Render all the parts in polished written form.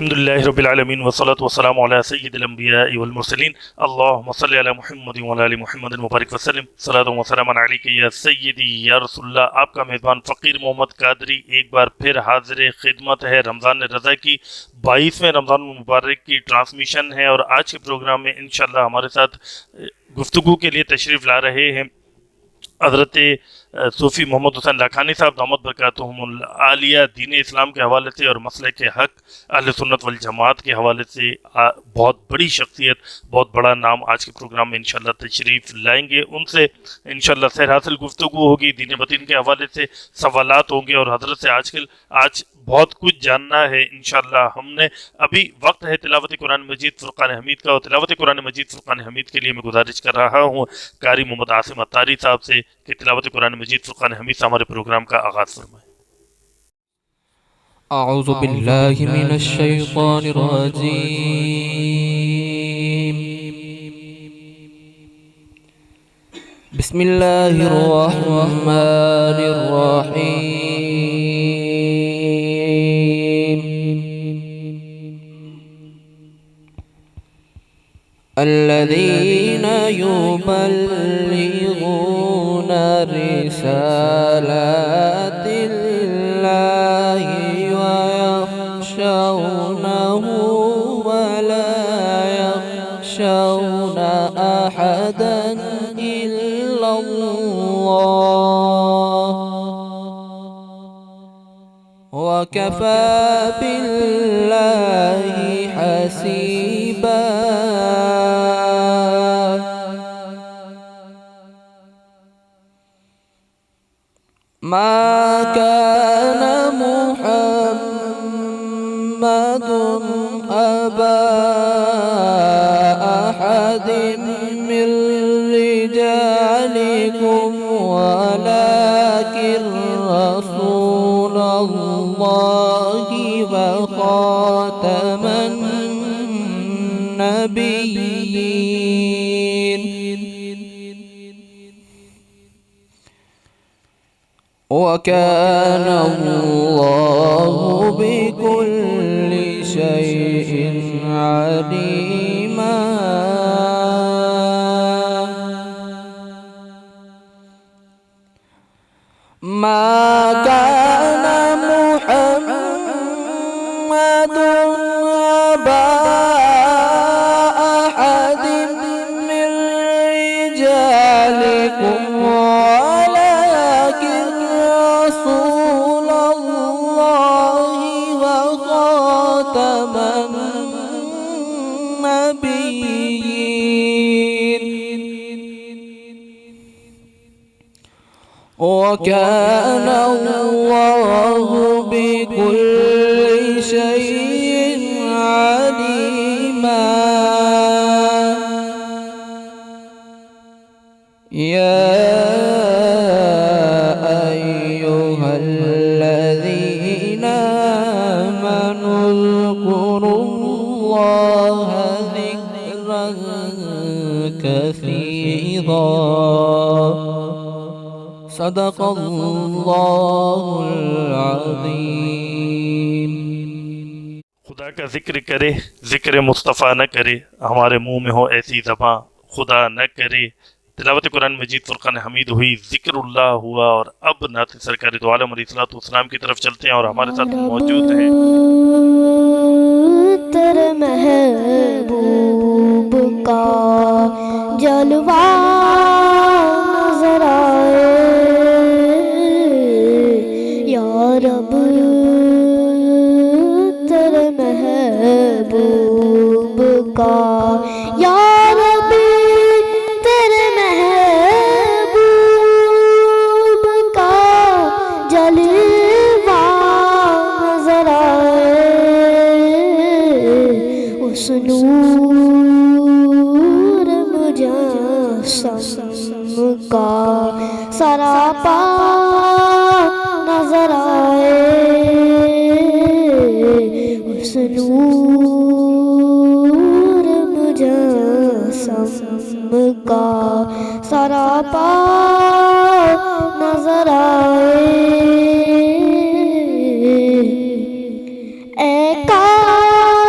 الحمد لله رب العالمين والصلاة والسلام على سيد الأنبياء والمرسلين اللهم صل على محمد وعلى آل محمد مبارک وسلم صلاۃ و سلام علیک یا سیدی یا رسول اللہ۔ آپ کا میزبان فقیر محمد قادری ایک بار پھر حاضر خدمت ہے۔ رمضان رضا کی 22ویں رمضان مبارک کی ٹرانسمیشن ہے، اور آج کے پروگرام میں انشاءاللہ ہمارے ساتھ گفتگو کے لیے تشریف لا رہے ہیں حضرت صوفی محمد حسین لاکھانی صاحب دامت برکاتہم العالیہ۔ دین اسلام کے حوالے سے اور مسلک حق اہل سنت والجماعت کے حوالے سے بہت بڑی شخصیت، بہت بڑا نام آج کے پروگرام میں انشاءاللہ تشریف لائیں گے۔ ان سے انشاءاللہ سیر حاصل گفتگو ہوگی، دین بدین کے حوالے سے سوالات ہوں گے، اور حضرت سے آج بہت کچھ جاننا ہے انشاءاللہ۔ ہم نے ابھی وقت ہے تلاوت قرآن مجید فرقان حمید کا، اور تلاوت قرآن مجید فرقان حمید کے لیے میں گزارش کر رہا ہوں قاری محمد عاصم اتاری صاحب سے کہ تلاوت قرآن مجید فرقان حمید سے ہمارے پروگرام کا آغاز فرمائیں۔ اعوذ باللہ من الشیطان الرجیم، بسم اللہ الرحمن الرحیم۔ الذین یبلغون رسالات اللہ ویخشونہ ولا یخشون احدا الا اللہ وکفى باللہ حسیبا۔ ما كان محمد أبا أحد من رجالكم ولكن رسول الله وخاتم النبيين وكان الله بكل شيء عليما۔ ما كان محمد أبا أحد من رجالكم ولكن رسول الله وخاتم النبيين وكان الله بكل شيء عليما۔ يا أيها الذين آمنوا اذكروا الله ذكرا كثيرا، صدق اللہ العظیم۔ خدا کا ذکر کرے ذکر مصطفیٰ نہ کرے، ہمارے منہ میں ہو ایسی زباں خدا نہ کرے۔ تلاوت قرآن مجید فرقان حمید ہوئی، ذکر اللہ ہوا، اور اب نعت سرکار دو عالم علیہ الصلوۃ والسلام کی طرف چلتے ہیں، اور ہمارے ساتھ موجود ہیں تیرے محبوب کا جلوہ نظر آئے یا رب، تیرے محبوب کا یا رب، تیرے محبوب کا جلوہ نظر آئے، اس نور مجسم کا سراپا نظر آئے، اس نور مجسم کا سراپا نظر آئے، اے کائنات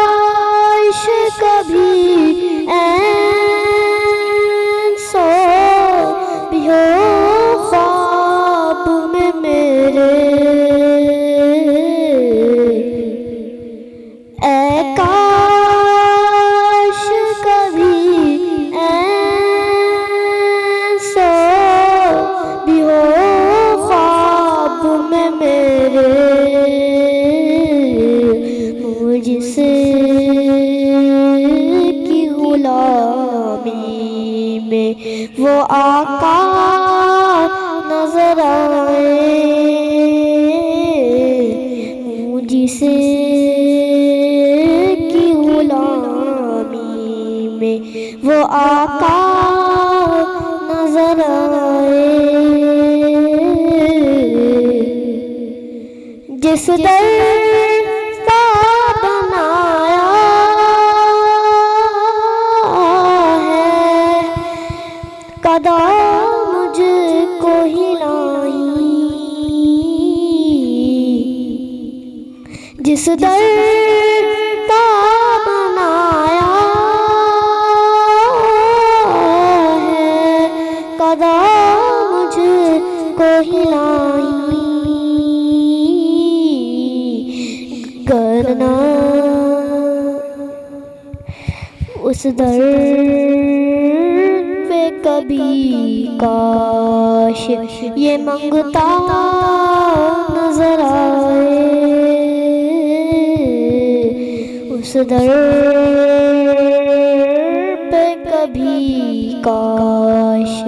غلامی میں وہ آقا نظر آئے ہوں جسے کی غلامی میں وہ آقا نظر آئے جس در کا بنایا ہے قضا مجھ کو ہلائی جس در کا بنایا ہے قضا مجھ کو ہلائی کرنا اس در پہ کبھی کاش یہ منگتا نظر آئے اس در پہ کبھی کاش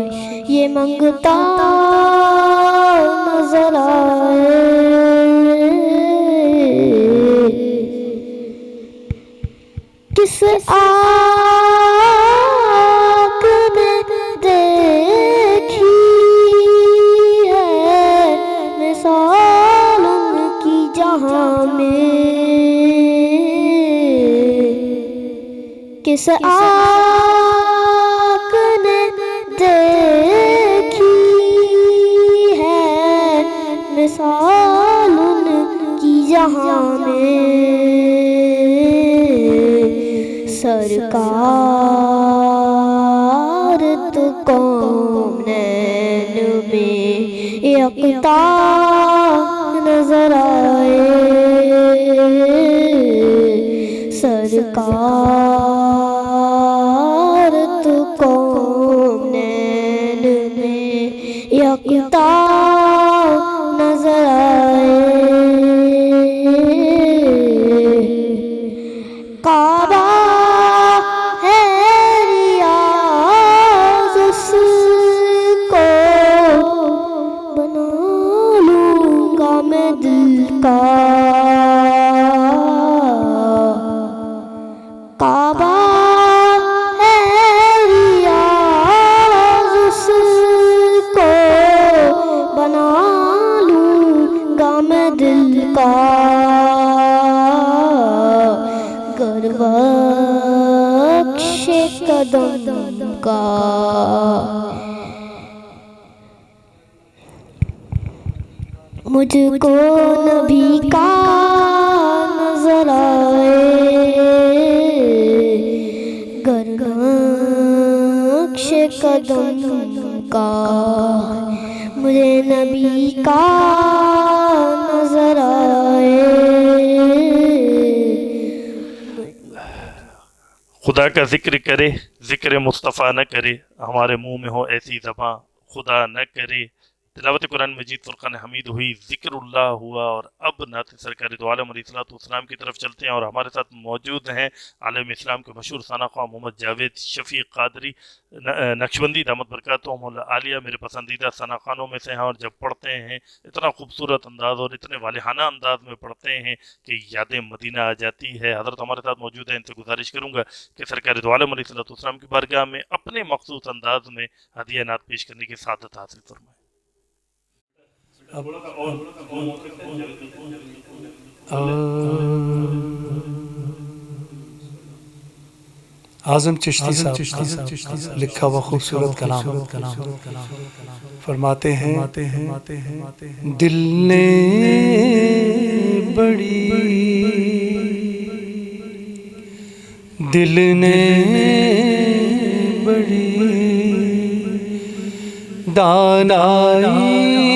یہ منگتا نظر آئے کس آنکھ نے دیکھی ہے مثال ان کی جہاں میں کس آنکھ نے دیکھی ہے مثال ان کی جہاں میں سرکار تو کونین میں یکتا نظر آئے سرکار تو کونین میں یکتا نظر آئے کعبہ کعبہ ہے ریاض اس کو بنا لوں گا میں دل کا گر بخش قدم کا مجھ کو نبی کا نظر آئے گر نقش قدم کا مجھے نبی کا نظر آئے خدا کا ذکر کرے ذکر مصطفیٰ نہ کرے ہمارے منہ میں ہو ایسی زباں خدا نہ کرے تلاوت قرآن مجید فرقان حمید ہوئی ذکر اللہ ہوا اور اب نعت سرکار دو عالم علیہ السلام کی طرف چلتے ہیں اور ہمارے ساتھ موجود ہیں عالم اسلام کے مشہور ثنا خواہ محمد جاوید شفیق قادری نقشبندی دامت برکاتہم العالیہ میرے پسندیدہ ثنا خوانوں میں سے ہیں اور جب پڑھتے ہیں اتنا خوبصورت انداز اور اتنے والہانہ انداز میں پڑھتے ہیں کہ یادیں مدینہ آ جاتی ہے حضرت ہمارے ساتھ موجود ہیں ان سے گزارش کروں گا کہ سرکار دو عالم علیہ السلام کی بارگاہ میں اپنے مخصوص انداز میں ہدیہ نعت پیش کرنے کی سعادت حاصل فرمائیں اعظم چشتی صاحب لکھا ہوا خوبصورت کلام فرماتے ہیں دل نے بڑی دانائی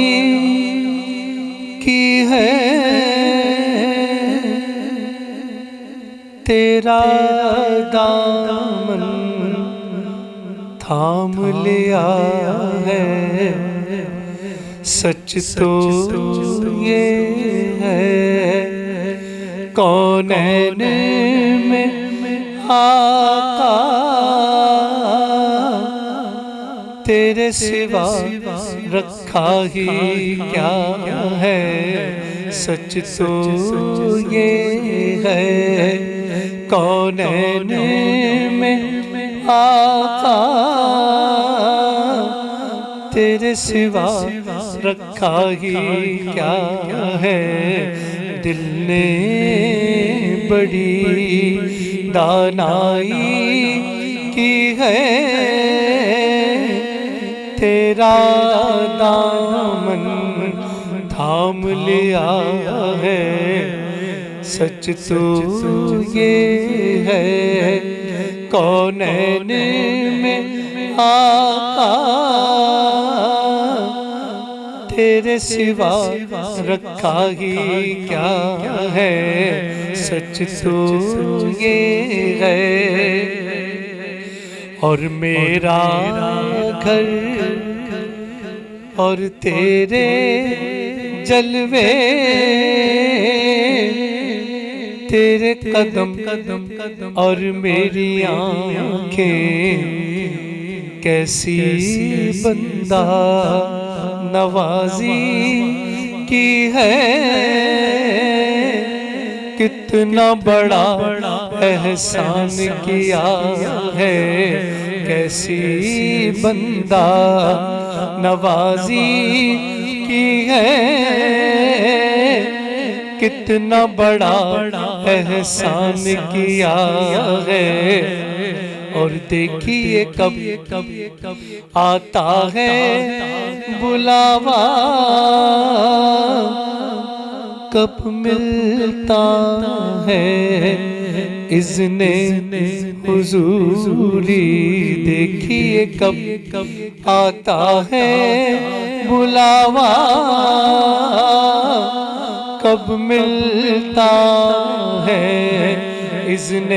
کی ہے تیرا دامن تھام لیا ہے سچ تو یہ ہے کونین میں آقا تیرے سوا رکھا ہی کیا ہے، سچ تو یہ ہے کونین میں آقا تیرے سوا رکھا ہی کیا ہے، دل نے بڑی دانائی کی ہے، تیرا دامن تھام لیا ہے، سچ تو یہ ہے کونین میں آقا تیرے سوا رکھا ہی کیا ہے، سچ تو یہ ہے، اور میرا گھر اور تیرے جلوے، تیرے قدم اور میری آنکھیں، کیسی بندہ نوازی کی ہے، کتنا بڑا احسان کیا ہے، کیسی بندہ نوازی کی ہے، کتنا بڑا احسان کیا ہے، اور دیکھیے کب آتا ہے بلاوا، کب ملتا ہے اذن حضوری، دیکھیے کب آتا ہے بلاوا، کب ملتا ہے اذن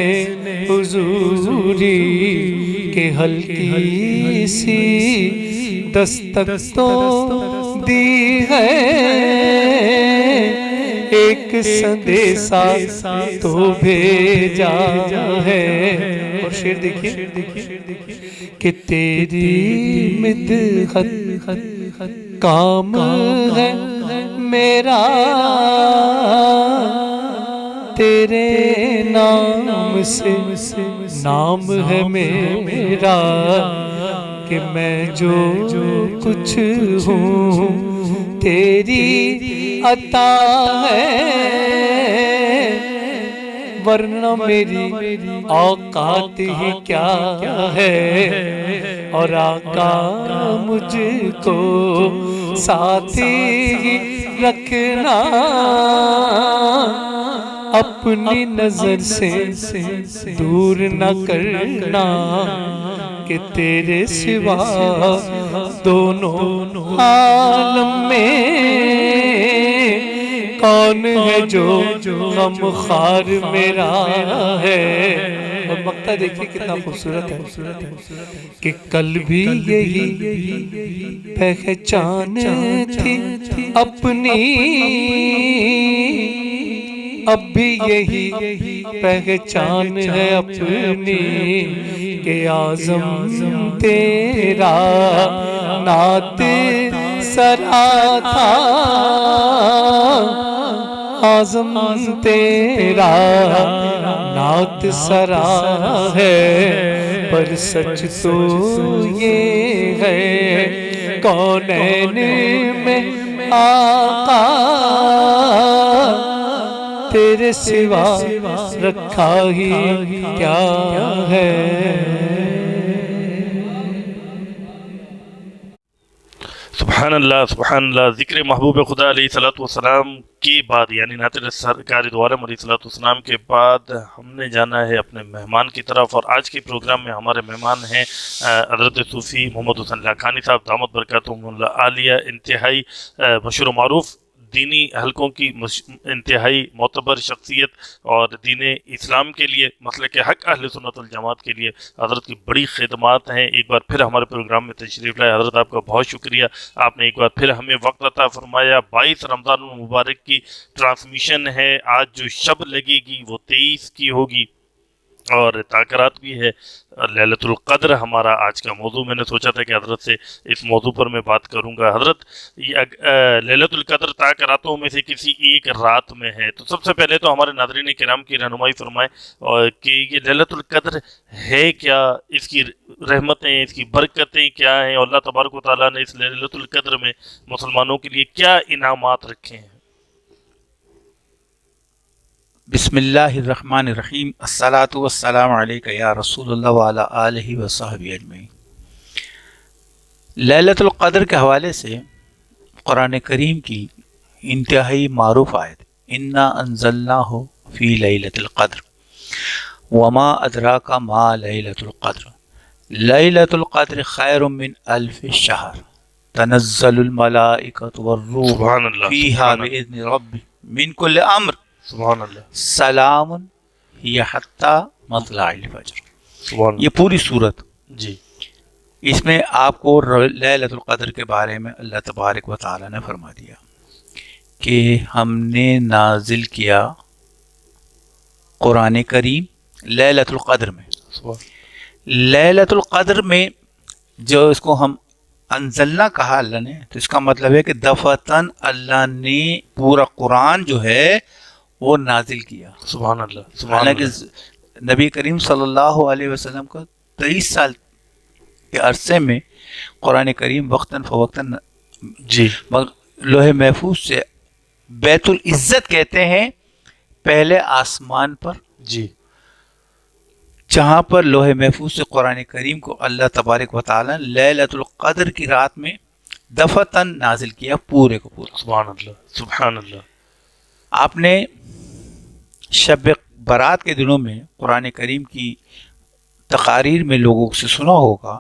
حضوری، کہ ہلکی سی دستک تو دی ہے، ایک سندیسا تو بھیجا ہے، اور شعر دیکھیے کہ تیری مدحت کام ہے میرا، تیرے نام سے نام ہے میرا، کہ میں جو کچھ ہوں تیری عطا ہے، ورنہ میری اوقات ہی کیا ہے، اور آقا مجھ کو ساتھ ہی رکھنا، اپنی نظر سے دور نہ کرنا، کہ تیرے سوا دونوں عالم میں کون ہے جو غم خار میرا ہے، اور مقطع دیکھیے کتنا خوبصورت ہے، کہ کل بھی یہی پہچان تھی اپنی، اب بھی یہی پہچان ہے اپنی، کہ اعظم تیرا نعت سرا تھا، اعظم تیرا نعت سرا ہے، پر سچ تو یہ ہے کونین میں آقا تیرے سوا رکھا ہی کیا ہے۔ سبحان اللہ، ذکر محبوب خدا علیہ الصلوۃ والسلام کے بعد، یعنی نعت سرکار دو عالم علیہ الصلوۃ والسلام کے بعد ہم نے جانا ہے اپنے مہمان کی طرف، اور آج کے پروگرام میں ہمارے مہمان ہیں حضرت صوفی محمد حسین لاکھانی صاحب دامت برکاتہم العالیہ، انتہائی مشہور و معروف دینی حلقوں کی انتہائی معتبر شخصیت، اور دین اسلام کے لیے مسلک حق اہل سنت والجماعت کے لیے حضرت کی بڑی خدمات ہیں۔ ایک بار پھر ہمارے پروگرام میں تشریف لائے حضرت، آپ کا بہت شکریہ، آپ نے ایک بار پھر ہمیں وقت عطا فرمایا۔ 22 رمضان المبارک کی ٹرانسمیشن ہے، آج جو شب لگے گی وہ 23 کی ہوگی، اور تاکرات بھی ہے۔ لیلۃ القدر ہمارا آج کا موضوع، میں نے سوچا تھا کہ حضرت سے اس موضوع پر میں بات کروں گا۔ حضرت لیلۃ القدر تاکراتوں میں سے کسی ایک رات میں ہے، تو سب سے پہلے تو ہمارے ناظرین کرام کی رہنمائی فرمائیں کہ یہ لیلۃ القدر ہے کیا، اس کی رحمتیں، اس کی برکتیں کیا ہیں، اور اللہ تبارک و تعالیٰ نے اس لیلۃ القدر میں مسلمانوں کے لیے کیا انعامات رکھے ہیں۔ بسم اللہ الرحمن الرحیم، الصلاۃ والسلام علیک یا رسول اللہ وعلی آلہ وصحبہ اجمعین۔ لیلۃ القدر کے حوالے سے قرآن کریم کی انتہائی معروف آیت انا انزلناہ فی لیلۃ القدر وما ادراک ما لیلۃ القدر لیلۃ القدر خیر من الف شہر تنزل الملائکۃ والروح سبحان اللہ، فیہا سبحان اللہ، بإذن ربک من کل امر سبحان اللہ، سلام ہی حتی مطلع الفجر۔ سبحان اللہ۔ یہ پوری صورت، جی اس میں آپ کو لیلۃ القدر کے بارے میں اللہ تبارک و تعالی نے فرما دیا کہ ہم نے نازل کیا قرآن کریم لیلۃ القدر میں۔ لیلۃ القدر میں جو اس کو ہم انزلنا کہا اللہ نے، تو اس کا مطلب ہے کہ دفعتاً اللہ نے پورا قرآن جو ہے وہ نازل کیا۔ سبحان اللہ، سبحان حالانکہ اللہ، نبی کریم صلی اللہ علیہ وسلم کو 23 سال کے عرصے میں قرآن کریم وقتاً فوقتاً جی لوح محفوظ سے بیت العزت کہتے ہیں پہلے آسمان پر، جی جہاں پر لوح محفوظ سے قرآن کریم کو اللہ تبارک و تعالیٰ لیلۃ القدر کی رات میں دفعتاً نازل کیا، پورے کو پورا۔ سبحان اللہ، سبحان اللہ۔ آپ نے شب برات کے دنوں میں قرآن کریم کی تقاریر میں لوگوں سے سنا ہوگا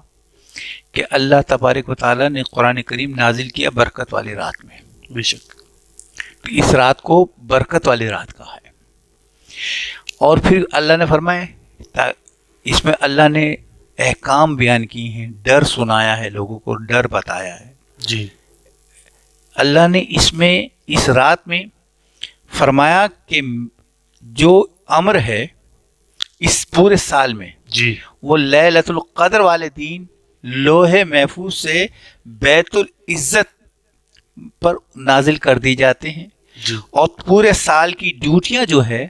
کہ اللہ تبارک و تعالیٰ نے قرآن کریم نازل کیا برکت والی رات میں۔ بے شک، تو اس رات کو برکت والی رات کہا ہے۔ اور پھر اللہ نے فرمایا، اس میں اللہ نے احکام بیان کی ہیں، ڈر سنایا ہے، لوگوں کو ڈر بتایا ہے۔ جی اللہ نے اس میں اس رات میں فرمایا کہ جو امر ہے اس پورے سال میں جی وہ لیلۃ القدر والے دن لوح محفوظ سے بیت العزت پر نازل کر دی جاتے ہیں، جی اور پورے سال کی ڈیوٹیاں جو ہے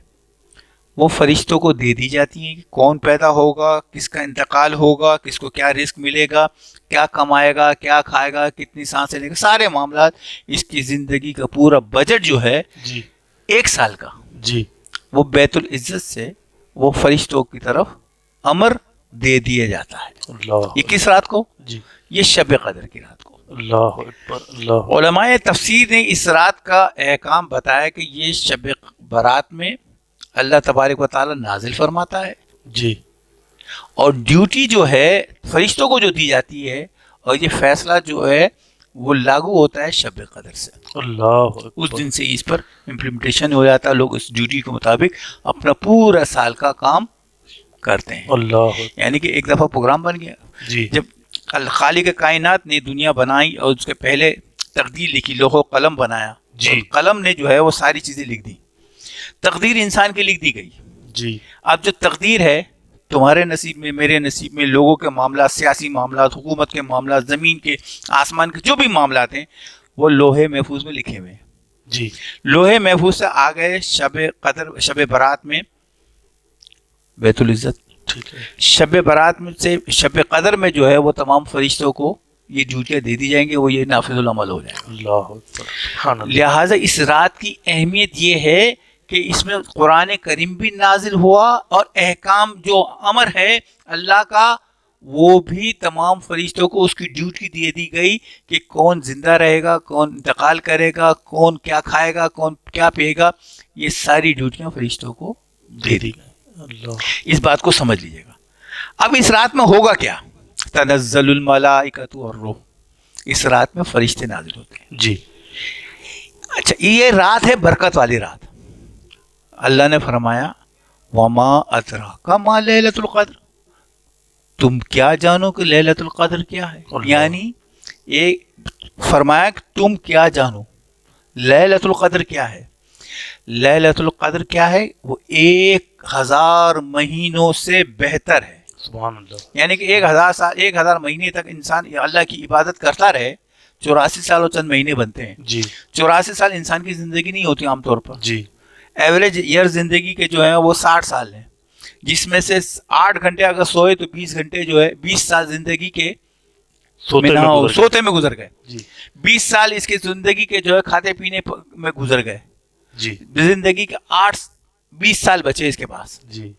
وہ فرشتوں کو دے دی جاتی ہیں کہ کون پیدا ہوگا، کس کا انتقال ہوگا، کس کو کیا رزق ملے گا، کیا کمائے گا، کیا کھائے گا، کتنی سانسیں لے گا، سارے معاملات، اس کی زندگی کا پورا بجٹ جو ہے جی ایک سال کا، جی وہ بیت العزت سے وہ فرشتوں کی طرف امر دے دیا جاتا ہے۔ اللہ، یہ کس رات کو؟ جی یہ شب قدر کی رات کو۔ اللہ اکبر، اللہ، علماء تفسیر نے اس رات کا احکام بتایا کہ یہ شب برات میں اللہ تبارک و تعالیٰ نازل فرماتا ہے، جی اور ڈیوٹی جو ہے فرشتوں کو جو دی جاتی ہے، اور یہ فیصلہ جو ہے وہ لاگو ہوتا ہے شب قدر سے۔ اللہ اس اکبر، دن سے اس پر امپلیمنٹیشن ہو جاتا ہے، لوگ اس ڈیوٹی کے مطابق اپنا پورا سال کا کام کرتے ہیں۔ اللہ اکبر، یعنی کہ ایک دفعہ پروگرام بن گیا، جی جب خالق کائنات نے دنیا بنائی اور اس کے پہلے تقدیر لکھی، لوح و قلم بنایا، جی۔ اور قلم نے جو ہے وہ ساری چیزیں لکھ دی، تقدیر انسان کی لکھ دی گئی۔ جی اب جو تقدیر ہے تمہارے نصیب میں، میرے نصیب میں، لوگوں کے معاملات، سیاسی معاملات، حکومت کے معاملات، زمین کے، آسمان کے جو بھی معاملات ہیں، وہ لوح محفوظ میں لکھے ہوئے ہیں۔ جی لوح محفوظ سے آ گئے شب قدر، شب برات میں بیت العزت۔ ٹھیک ہے، شب برات میں سے شب قدر میں جو ہے وہ تمام فرشتوں کو یہ ڈیوٹیاں دے دی جائیں گے، وہ یہ نافذ العمل ہو جائے گا۔ اللہ اکبر، سبحان اللہ، لہٰذا اس رات کی اہمیت یہ ہے کہ اس میں قرآن کریم بھی نازل ہوا، اور احکام جو امر ہے اللہ کا وہ بھی تمام فرشتوں کو اس کی ڈیوٹی دے دی گئی کہ کون زندہ رہے گا، کون انتقال کرے گا، کون کیا کھائے گا، کون کیا پیے گا، یہ ساری ڈیوٹیاں فرشتوں کو دے دی گئی۔ اللہ، اس بات کو سمجھ لیجیے گا۔ اب اس رات میں ہوگا کیا؟ تنزل الملائکۃ والروح، اس رات میں فرشتے نازل ہوتے ہیں۔ جی اچھا، یہ رات ہے برکت والی رات۔ اللہ نے فرمایا وما ادراک ما لیلۃ القدر، تم کیا جانو کہ لیلۃ القدر کیا ہے؟ اللہ۔ یعنی ایک فرمایا کہ تم کیا جانو لیلۃ القدر کیا ہے۔ لیلۃ القدر کیا ہے؟ وہ ایک 1000 مہینوں سے بہتر ہے. سبحان اللہ. یعنی کہ 1000 سال 1000 مہینے تک انسان اللہ کی عبادت کرتا رہے. 84 سال اور چند مہینے بنتے ہیں. جی 84 سال انسان کی زندگی نہیں ہوتی عام طور پر. جی ایوریج ایئر زندگی کے جو ہیں وہ 60 سال ہیں، جس میں سے 8 گھنٹے اگر سوئے تو 20 گھنٹے جو ہے 20 سال زندگی کے سوتے میں گزر گئے. جی 20 سال اس کی زندگی کے جو ہے کھاتے پینے میں گزر گئے. جی زندگی کے 20 سال بچے اس کے پاس. جی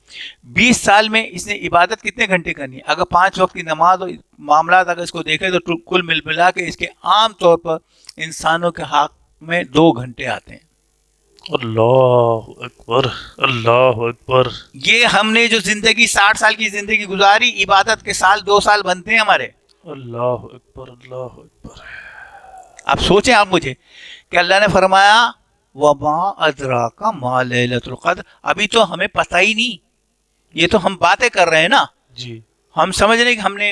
20 سال میں اس نے عبادت کتنے گھنٹے کرنی ہے؟ اگر 5 وقت کی نماز اور معاملات اگر اس کو دیکھیں تو کل ملا کے اس کے عام طور پر انسانوں کے حق میں 2 گھنٹے آتے ہیں. اللہ اکبر اللہ اکبر. یہ ہم نے جو زندگی 60 سال کی زندگی گزاری، عبادت کے سال 2 سال بنتے ہیں ہمارے. اللہ اکبر اللہ اکبر. اب سوچیں آپ مجھے کہ اللہ نے فرمایا وَمَا أَدْرَاكَ مَا لَيْلَةُ الْقَدْرِ. ابھی تو ہمیں پتہ ہی نہیں، یہ تو ہم باتیں کر رہے ہیں نا. جی ہم سمجھ رہے ہیں کہ ہم نے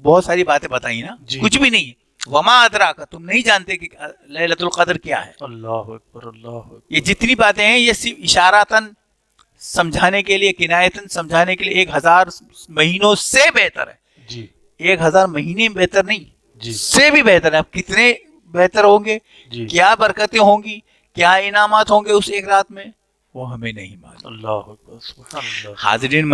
بہت ساری باتیں بتائی نا. جی. کچھ بھی نہیں. وَمَا أَدْرَاكَ، تم نہیں جانتے کہ لیلۃ القدر کیا ہے. اللہ اکبر اللہ اکبر. یہ جتنی باتیں ہیں یہ صرف اشاراتاً سمجھانے کے لیے، کنایتاً سمجھانے کے لیے 1000 مہینوں سے بہتر ہے. جی 1000 مہینے بہتر نہیں، جی سے بھی بہتر ہے. اب کتنے بہتر ہوں گے، جی. کیا برکتیں ہوں گی، کیا انعامات ہوں گے اس ایک رات میں، وہ ہمیں نہیں معلوم. اللہ اکبر سبحان اللہ. حاضرین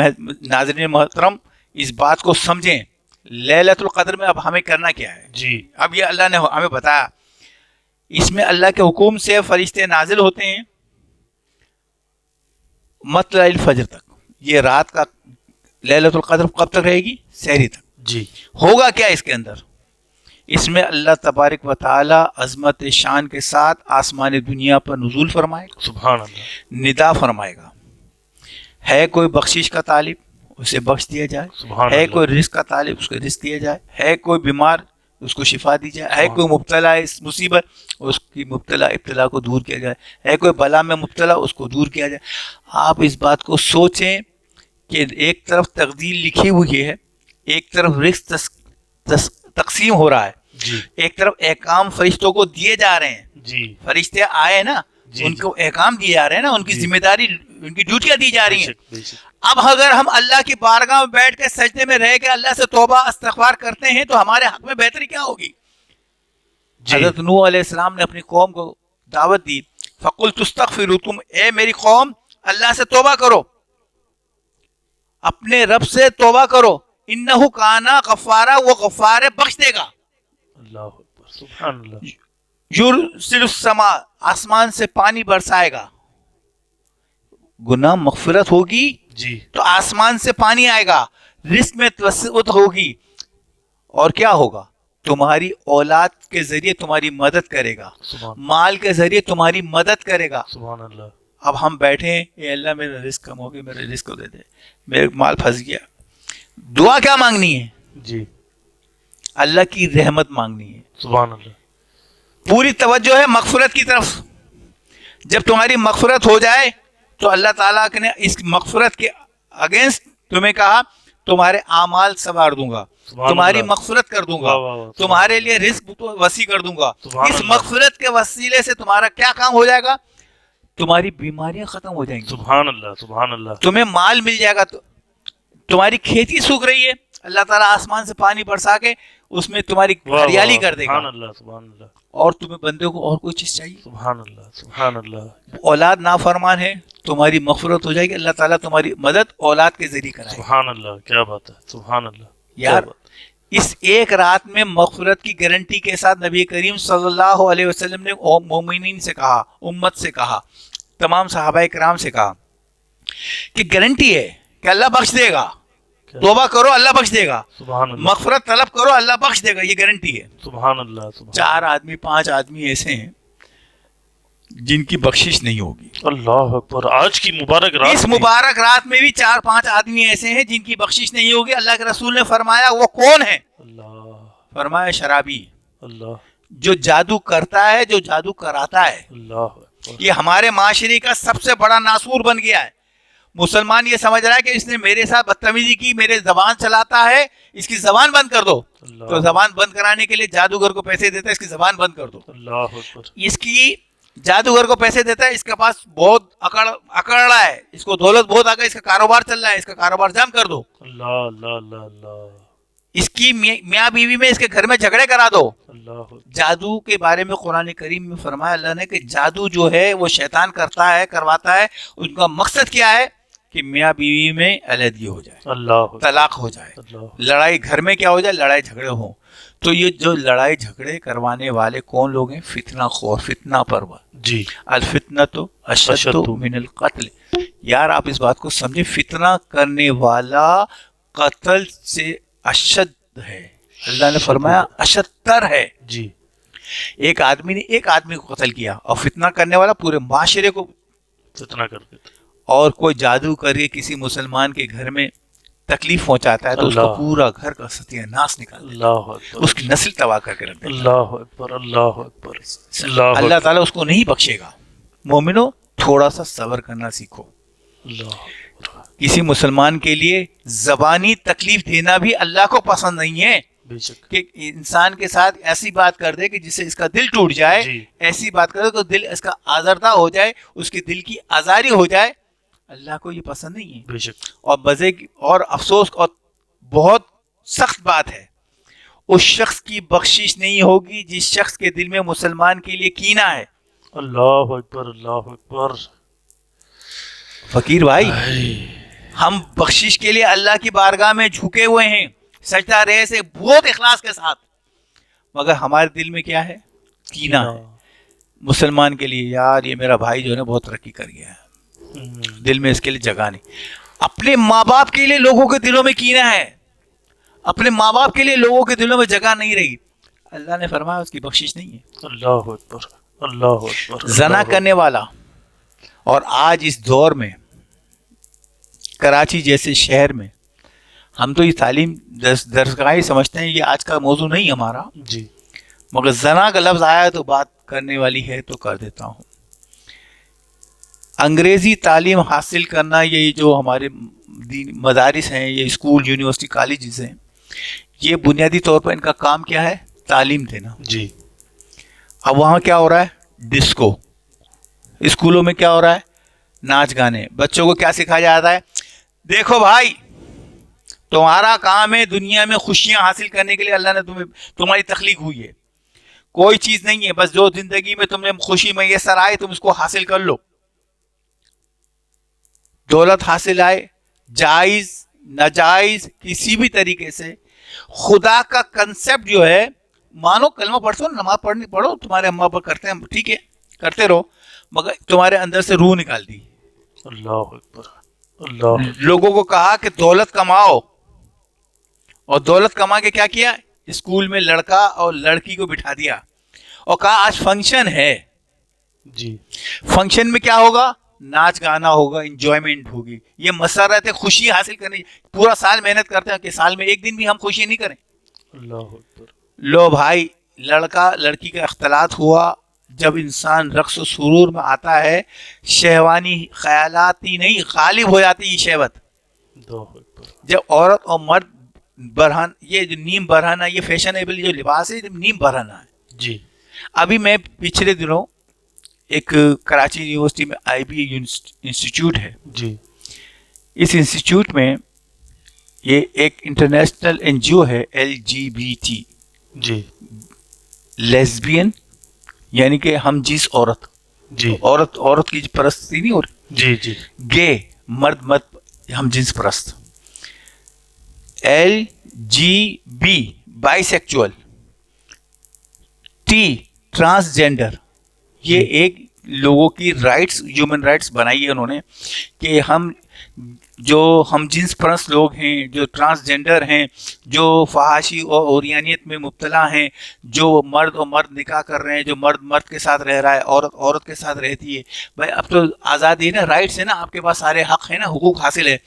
ناظرین محترم، اس بات کو سمجھیں. لیلۃ القدر میں اب ہمیں کرنا کیا ہے؟ جی اب یہ اللہ نے ہمیں بتایا، اس میں اللہ کے حکم سے فرشتے نازل ہوتے ہیں مطلع الفجر تک. یہ رات کا لیلۃ القدر کب تک رہے گی؟ سحری تک. جی ہوگا کیا اس کے اندر؟ اس میں اللہ تبارک و تعالی عظمت شان کے ساتھ آسمان دنیا پر نزول فرمائے گا، سبحان اللہ. ندا فرمائے گا. ہے کوئی بخشش کا طالب، اسے بخش دیا جائے. سبحان ہے اللہ. کوئی رزق کا طالب، اس کو رزق دیا جائے. ہے کوئی بیمار، اس کو شفا دی جائے. ہے کوئی مبتلا اس مصیبت، اس کی ابتلا کو دور کیا جائے. ہے کوئی بلا میں مبتلا، اس کو دور کیا جائے. آپ اس بات کو سوچیں کہ ایک طرف تقدیر لکھی ہوئی ہے، ایک طرف رزق تقسیم ہو رہا ہے، جی ایک طرف احکام فرشتوں کو دیے جا رہے ہیں. جی فرشتے آئے نا، جی ان کو احکام دیے جا رہے ہیں نا، ان کی جی. ذمہ داری، ان کی ڈیوٹیاں دی جا رہی ہیں. بے شک، بے شک. اب اگر ہم اللہ کی بارگاہ میں بیٹھ کے سجدے میں رہ کے اللہ سے توبہ استغفار کرتے ہیں تو ہمارے حق میں بہتری کیا ہوگی؟ جی حضرت نوح علیہ السلام نے اپنی قوم کو دعوت دی، فَقُلْتُ اسْتَغْفِرُوا، تم اے میری قوم اللہ سے توبہ کرو، اپنے رب سے توبہ کرو. انہ کانا غفارا، وہ غفار ہے، بخش دے گا. اللہ اکبر سبحان اللہ. یرسل السماء، آسمان سے پانی برسائے گا. گناہ مغفرت ہوگی جی تو آسمان سے پانی آئے گا. رزق میں توسعت ہوگی، اور کیا ہوگا؟ تمہاری اولاد کے ذریعے تمہاری مدد کرے گا، سبحان مال کے ذریعے تمہاری مدد کرے گا. سبحان اللہ. اب ہم بیٹھے ہیں، اے اللہ میرا رزق کم ہو گیا، میرے رزق کو دے دے، میرے مال پھنس گیا. دعا کیا مانگنی ہے؟ جی اللہ کی رحمت مانگنی ہے. سبحان اللہ. پوری توجہ ہے مغفرت کی طرف. جب تمہاری مغفرت ہو جائے تو اللہ تعالیٰ نے اس مغفرت کے اگینسٹ تمہیں کہا تمہارے اعمال سنوار دوں گا، سبحان تمہاری اللہ. مغفرت کر دوں گا، واہ واہ واہ. تمہارے لیے رزق وسیع کر دوں گا. سبحان اس اللہ. مغفرت کے وسیلے سے تمہارا کیا کام ہو جائے گا؟ تمہاری بیماریاں ختم ہو جائیں گی، سبحان اللہ سبحان اللہ. تمہیں مال مل جائے گا. تمہاری کھیتی سوکھ رہی ہے، اللہ تعالیٰ آسمان سے پانی برسا کے اس میں تمہاری واہ واہ ہریالی واہ. کر دے گا. سبحان اللہ سبحان اللہ. اور تمہیں بندے کو اور کوئی چیز چاہیے؟ سبحان اللہ سبحان اللہ. اولاد نافرمان ہے، تمہاری مغفرت ہو جائے گی، اللہ تعالیٰ تمہاری مدد اولاد کے ذریعے کرائے گا. سبحان اللہ. کیا بات ہے. سبحان اللہ. یار کیا بات. اس ایک رات میں مغفرت کی گارنٹی کے ساتھ نبی کریم صلی اللہ علیہ وسلم نے مومنین سے کہا، امت سے کہا، تمام صحابہ کرام سے کہا کہ گارنٹی ہے کہ اللہ بخش دے گا. توبہ کرو اللہ بخش دے گا، سبحان اللہ مغفرت طلب کرو اللہ بخش دے گا، یہ گارنٹی ہے. سبحان اللہ. سبحان 4 آدمی 5 آدمی ایسے ہیں جن کی بخشش نہیں ہوگی. اللہ اکبر. آج کی مبارک رات اس میں مبارک رات میں بھی 4-5 آدمی ایسے ہیں جن کی بخشش نہیں ہوگی. اللہ کے رسول نے فرمایا وہ کون ہے؟ اللہ فرمایا شرابی، اللہ جو جادو کرتا ہے، جو جادو کراتا ہے. اللہ اکبر. یہ ہمارے معاشرے کا سب سے بڑا ناسور بن گیا ہے. مسلمان یہ سمجھ رہا ہے کہ اس نے میرے ساتھ بدتمیزی کی، میرے زبان چلاتا ہے، اس کی زبان بند کر دو. اللہ تو زبان بند کرانے کے لیے جادوگر کو پیسے دیتا ہے، اس کی زبان بند کر دو. اللہ اکبر. اس کی جادوگر کو پیسے دیتا ہے, اس کے پاس بہت اکڑ رہا ہے, اس کو دولت بہت آ گئی, اس کا کاروبار چل رہا ہے, اس کا کاروبار جام کر دو. اللہ اللہ اللہ اللہ اس کی میاں بیوی میں, اس کے گھر میں جھگڑے کرا دو. اللہ جادو کے بارے میں قرآن کریم میں فرمایا اللہ نے کہ جادو جو ہے وہ شیطان کرتا ہے, کرواتا ہے. ان کا مقصد کیا ہے کہ میاں بیوی میں علیحدگی ہو جائے, اللہ طلاق ہو جائے, اللہ لڑائی گھر میں کیا ہو جائے, لڑائی جھگڑے ہوں. تو یہ جو لڑائی جھگڑے کروانے والے کون لوگ ہیں؟ فتنہ خور, فتنہ پرور. جی الفتنہ تو اشد من القتل. یار آپ اس بات کو سمجھیں, فتنہ کرنے والا قتل سے اشد ہے. اللہ نے فرمایا اشدتر ہے. جی ایک آدمی نے ایک آدمی کو قتل کیا, اور فتنہ کرنے والا پورے معاشرے کو. فتنہ کر دیتے. اور کوئی جادو کر کے کسی مسلمان کے گھر میں تکلیف پہنچاتا ہے تو اس کا اللہ. پورا گھر کا ستیہ ناس نکال دیتا ہے, اللہ اکبر اس کی نسل تباہ کر کے رکھ دیتا ہے. اللہ اکبر اللہ اکبر اللہ اللہ اکبر تعالیٰ اس کو نہیں بخشے گا. مومنو تھوڑا سا صبر کرنا سیکھو. اللہ اکبر. کسی مسلمان کے لیے زبانی تکلیف دینا بھی اللہ کو پسند نہیں ہے بے شک. کہ انسان کے ساتھ ایسی بات کر دے کہ جس سے اس کا دل ٹوٹ جائے, جی. ایسی بات کر دے کہ دل اس کا آزردہ ہو جائے, اس کے دل کی آزاری ہو جائے. اللہ کو یہ پسند نہیں ہے. بے شک. اور مزے کی اور افسوس اور بہت سخت بات ہے, اس شخص کی بخشش نہیں ہوگی جس شخص کے دل میں مسلمان کے لیے کینہ ہے. اللہ اکبر اللہ اکبر. فقیر بھائی, ہم بخشش کے لیے اللہ کی بارگاہ میں جھکے ہوئے ہیں سجدہ رہے سے بہت اخلاص کے ساتھ, مگر ہمارے دل میں کیا ہے؟ کینہ ہے مسلمان کے لیے. یار یہ میرا بھائی جو ہے نا بہت ترقی کر گیا ہے, دل میں اس کے لیے جگہ نہیں. اپنے ماں باپ کے لیے لوگوں کے دلوں میں کینہ ہے, اپنے ماں باپ کے لیے لوگوں کے دلوں میں جگہ نہیں رہی. اللہ نے فرمایا اس کی بخشش نہیں ہے. اللہ اکبر اللہ اکبر. زنا کرنے والا, اور آج اس دور میں کراچی جیسے شہر میں, ہم تو یہ تعلیم درسگاہیں سمجھتے ہیں, یہ آج کا موضوع نہیں ہمارا, جی مگر زنا کا لفظ آیا تو بات کرنے والی ہے تو کر دیتا ہوں. انگریزی تعلیم حاصل کرنا, یہ جو ہمارے مدارس ہیں, یہ اسکول یونیورسٹی کالجز ہیں, یہ بنیادی طور پر ان کا کام کیا ہے؟ تعلیم دینا. جی. اب وہاں کیا ہو رہا ہے؟ ڈسکو. اسکولوں میں کیا ہو رہا ہے؟ ناچ گانے. بچوں کو کیا سکھایا جاتا ہے؟ دیکھو بھائی, تمہارا کام ہے دنیا میں خوشیاں حاصل کرنے کے لیے اللہ نے تمہاری تخلیق ہوئی ہے. کوئی چیز نہیں ہے, بس جو زندگی میں تمہیں خوشی میسر آئے تم اس کو حاصل کر لو. دولت حاصل آئے, جائز ناجائز کسی بھی طریقے سے, خدا کا کنسپٹ جو ہے, مانو کلمہ پڑھو, نماز پڑھو, تمہارے اما ابا کرتے ہیں, ٹھیک ہے کرتے رہو, مگر تمہارے اندر سے روح نکال دی. اللہ اکبر اللہ. لوگوں کو کہا کہ دولت کماؤ, اور دولت کما کے کیا کیا؟ اسکول میں لڑکا اور لڑکی کو بٹھا دیا اور کہا آج فنکشن ہے. جی. فنکشن میں کیا ہوگا؟ ناچ گانا ہوگا, انجوائمنٹ ہوگی. یہ مسرت ہے خوشی حاصل کرنے. پورا سال محنت کرتے ہیں کہ سال میں ایک دن بھی ہم خوشی نہیں کریں. اللہ اکبر. لو بھائی, لڑکا لڑکی کا اختلاط ہوا. جب انسان رقص و سرور میں آتا ہے, شہوانی خیالات ہی نہیں غالب ہو جاتی یہ شہوت. اللہ اکبر. جب عورت اور مرد برہن, یہ جو نیم برہنہ, یہ فیشنیبل جو لباس ہے نیم برہنہ ہے. جی. ابھی میں پچھلے دنوں ایک کراچی یونیورسٹی میں آئی بی انسٹیٹیوٹ ہے. جی. اس انسٹیٹیوٹ میں یہ ایک انٹرنیشنل این جی او ہے, LGBT. جی. لیسبین یعنی کہ ہم جنس عورت. جی. عورت کی پرستی نہیں ہو رہی. جی. جی. گے مرد ہم جنس پرست. LGB by sexual. T transgender. یہ ایک لوگوں کی رائٹس, ہیومن رائٹس بنائی ہے انہوں نے کہ ہم جنس پرست لوگ ہیں, جو ٹرانسجینڈر ہیں, جو فحاشی اور عریانیت میں مبتلا ہیں, جو مرد اور مرد نکاح کر رہے ہیں, جو مرد کے ساتھ رہ رہا ہے, عورت کے ساتھ رہتی ہے. بھائی اب تو آزادی ہے نا, رائٹس ہے نا, آپ کے پاس سارے حق ہیں نا, حقوق حاصل ہے.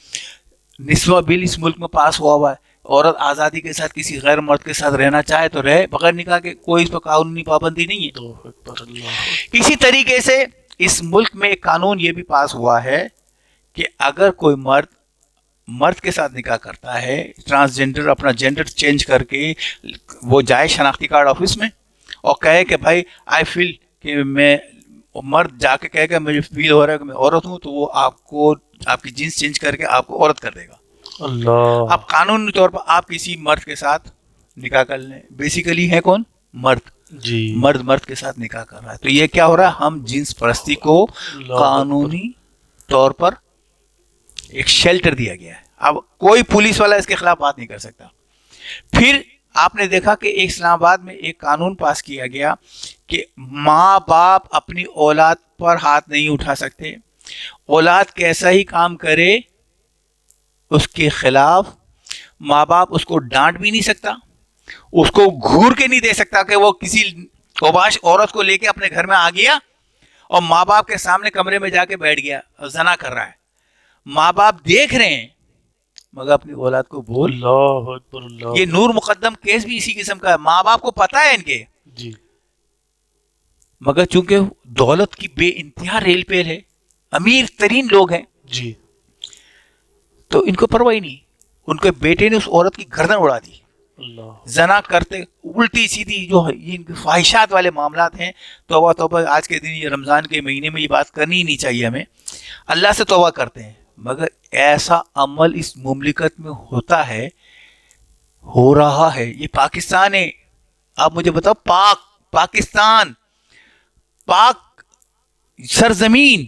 نسواں بل اس ملک میں پاس ہوا ہے. عورت آزادی کے ساتھ کسی غیر مرد کے ساتھ رہنا چاہے تو رہے بغیر نکاح کے, کوئی اس پر قانونی پابندی نہیں ہے. اللہ اکبر اللہ. اسی طریقے سے اس ملک میں ایک قانون یہ بھی پاس ہوا ہے کہ اگر کوئی مرد کے ساتھ نکاح کرتا ہے, ٹرانسجینڈر اپنا جینڈر چینج کر کے وہ جائے شناختی کارڈ آفس میں اور کہے کہ بھائی آئی فیل کہ میں مرد جا کے کہے گا مجھے فیل ہو رہا ہے کہ میں عورت ہوں، تو وہ آپ کو آپ کی جنس چینج کر کے آپ کو عورت کر دے گا. اللہ. اب قانونی طور پر آپ کسی مرد کے ساتھ نکاح کر لیں، بیسیکلی ہے کون؟ مرد. جی. مرد کے ساتھ نکاح کر رہا ہے، تو یہ کیا ہو رہا ہے؟ ہم جنس پرستی کو قانونی طور پر ایک شیلٹر دیا گیا ہے. اب کوئی پولیس والا اس کے خلاف بات نہیں کر سکتا. پھر آپ نے دیکھا کہ ایک اسلام آباد میں ایک قانون پاس کیا گیا کہ ماں باپ اپنی اولاد پر ہاتھ نہیں اٹھا سکتے. اولاد کیسا ہی کام کرے اس کے خلاف ماں باپ اس کو ڈانٹ بھی نہیں سکتا، اس کو گھور کے نہیں دے سکتا کہ وہ کسی اوباش عورت کو لے کے اپنے گھر میں آ گیا اور ماں باپ کے سامنے کمرے میں جا کے بیٹھ گیا اور زنا کر رہا ہے. ماں باپ دیکھ رہے ہیں مگر اپنی اولاد کو بول. اللہ اکبر. اللہ. یہ نور مقدم کیس بھی اسی قسم کا ہے. ماں باپ کو پتا ہے ان کے، جی. مگر چونکہ دولت کی بے انتہا ریل پیر ہے، امیر ترین لوگ ہیں، جی. تو ان کو پرواہ ہی نہیں. ان کے بیٹے نے اس عورت کی گردن اڑا دی. اللہ. زنا کرتے الٹی سیدھی جو ہے یہ ان کے فواہشات والے معاملات ہیں. توبہ توبہ، آج کے دن یہ رمضان کے مہینے میں یہ بات کرنی ہی نہیں چاہیے ہمیں. اللہ سے توبہ کرتے ہیں، مگر ایسا عمل اس مملکت میں ہوتا ہے، ہو رہا ہے. یہ پاکستان ہے. آپ مجھے بتاؤ، پاکستان، پاک سرزمین،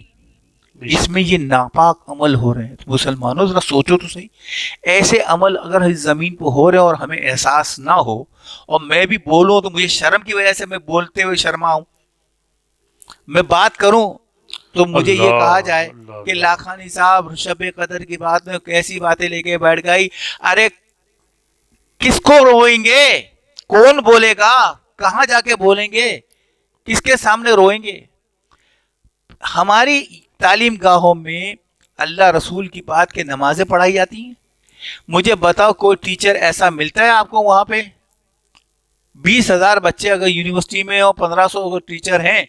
اس میں یہ ناپاک عمل ہو رہے ہیں. مسلمانوں ذرا سوچو تو صحیح. ایسے عمل اگر اس زمین پہ ہو رہے ہیں اور ہمیں احساس نہ ہو، اور میں بھی بولوں تو مجھے شرم کی وجہ سے میں بولتے ہوئے شرماؤں، میں بات کروں تو مجھے یہ کہا جائے کہ لاکھانی صاحب شب قدر کی بات میں کیسی باتیں لے کے بیٹھ گئی. ارے کس کو روئیں گے؟ کون بولے گا؟ کہاں جا کے بولیں گے؟ کس کے سامنے روئیں گے؟ ہماری تعلیم گاہوں میں اللہ رسول کی بات کے نمازیں پڑھائی جاتی ہیں. مجھے بتاؤ کوئی ٹیچر ایسا ملتا ہے آپ کو وہاں پہ؟ 20,000 بچے اگر یونیورسٹی میں اور 1500 ٹیچر ہیں،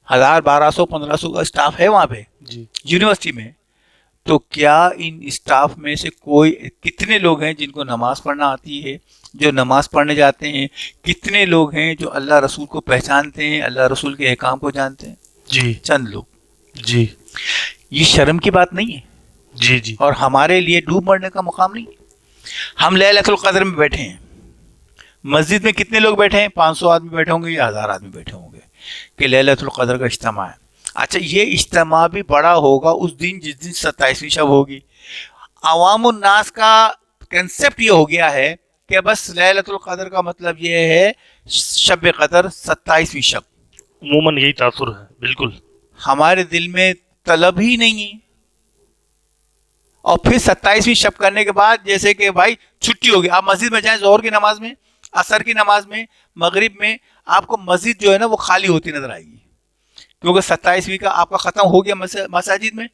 1000 1200 1500 کا اسٹاف ہے وہاں پہ یونیورسٹی میں، تو کیا ان اسٹاف میں سے کوئی کتنے لوگ ہیں جن کو نماز پڑھنا آتی ہے، جو نماز پڑھنے جاتے ہیں؟ کتنے لوگ ہیں جو اللہ رسول کو پہچانتے ہیں، اللہ رسول کے احکام کو جانتے ہیں؟ جی. چند لوگ. جی. یہ شرم کی بات نہیں ہے. جی. جی. اور ہمارے لیے ڈوب مرنے کا مقام نہیں. ہم لیلۃ القدر میں بیٹھے ہیں، مسجد میں کتنے لوگ بیٹھے ہیں؟ 500 آدمی بیٹھے ہوں گے یا 1000 آدمی بیٹھے ہوں گے کہ لیلۃ القدر کا اجتماع ہے. اچھا، یہ اجتماع بھی بڑا ہوگا اس دن جس دن 27ویں شب ہوگی. عوام الناس کا کنسپٹ یہ ہو گیا ہے کہ بس لیلۃ القدر کا مطلب یہ ہے شب قدر 27ویں شب. عموماً یہی تاثر ہے. بالکل. ہمارے دل میں طلب ہی نہیں ہے. اور پھر 27ویں شب کرنے کے بعد جیسے کہ بھائی چھٹی ہوگی، آپ مسجد میں جائیں ظہر کی نماز میں، عصر کی نماز میں، مغرب میں، آپ کو مسجد جو ہے نا وہ خالی ہوتی نظر آئے گی، کیونکہ 27ویں کا آپ کا ختم ہو گیا مساجد میں.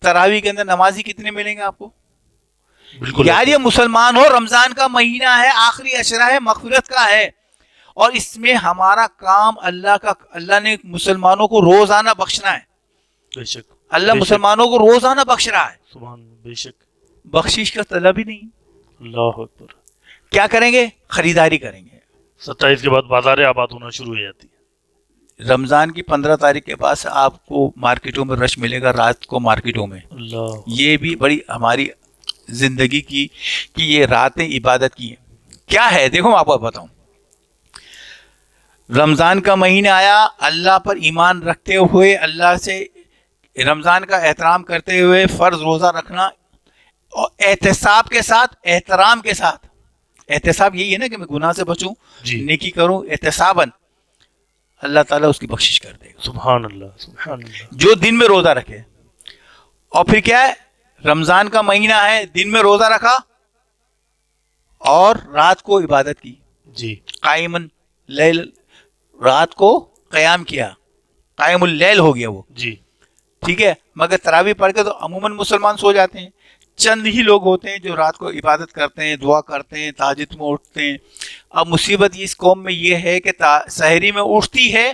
تراویح کے اندر نمازی کتنے ملیں گے آپ کو؟ بالکل. یار یہ مسلمان ہو، رمضان کا مہینہ ہے، آخری عشرہ ہے، مغفرت کا ہے، اور اس میں ہمارا کام اللہ نے مسلمانوں کو روزانہ بخشنا ہے. بے شک. اللہ مسلمانوں کو روزانہ بخش رہا ہے. سبحان. بے شک. بخشش کا طلب ہی نہیں. اللہ اکبر. کیا کریں گے؟ خریداری کریں گے. 27 کے بعد بازاریں آباد ہونا شروع ہو جاتی ہے. رمضان کی 15 تاریخ کے بعد سے آپ کو مارکیٹوں میں رش ملے گا، رات کو مارکیٹوں میں. اللہ. یہ بھی بڑی ہماری زندگی کی کہ یہ راتیں عبادت کی ہیں. کیا ہے دیکھو میں آپ کو بتاؤں. رمضان کا مہینہ آیا، اللہ پر ایمان رکھتے ہوئے، اللہ سے رمضان کا احترام کرتے ہوئے فرض روزہ رکھنا، اور احتساب کے ساتھ، احترام کے ساتھ. احتساب یہی ہے نا کہ میں گناہ سے بچوں، جی. نیکی کروں احتساباً، اللہ تعالیٰ اس کی بخشش کر دے گا. سبحان اللہ. سبحان اللہ. جو دن میں روزہ رکھے. اور پھر کیا ہے؟ رمضان کا مہینہ ہے، دن میں روزہ رکھا اور رات کو عبادت کی. جی. قائمن لیل، رات کو قیام کیا، قائم اللیل ہو گیا وہ. جی. ٹھیک ہے. مگر تراویح پڑھ کے تو عموماً مسلمان سو جاتے ہیں. چند ہی لوگ ہوتے ہیں جو رات کو عبادت کرتے ہیں، دعا کرتے ہیں، تہجد میں اٹھتے ہیں. اب مصیبت اس قوم میں یہ ہے کہ سحری میں اٹھتی ہے،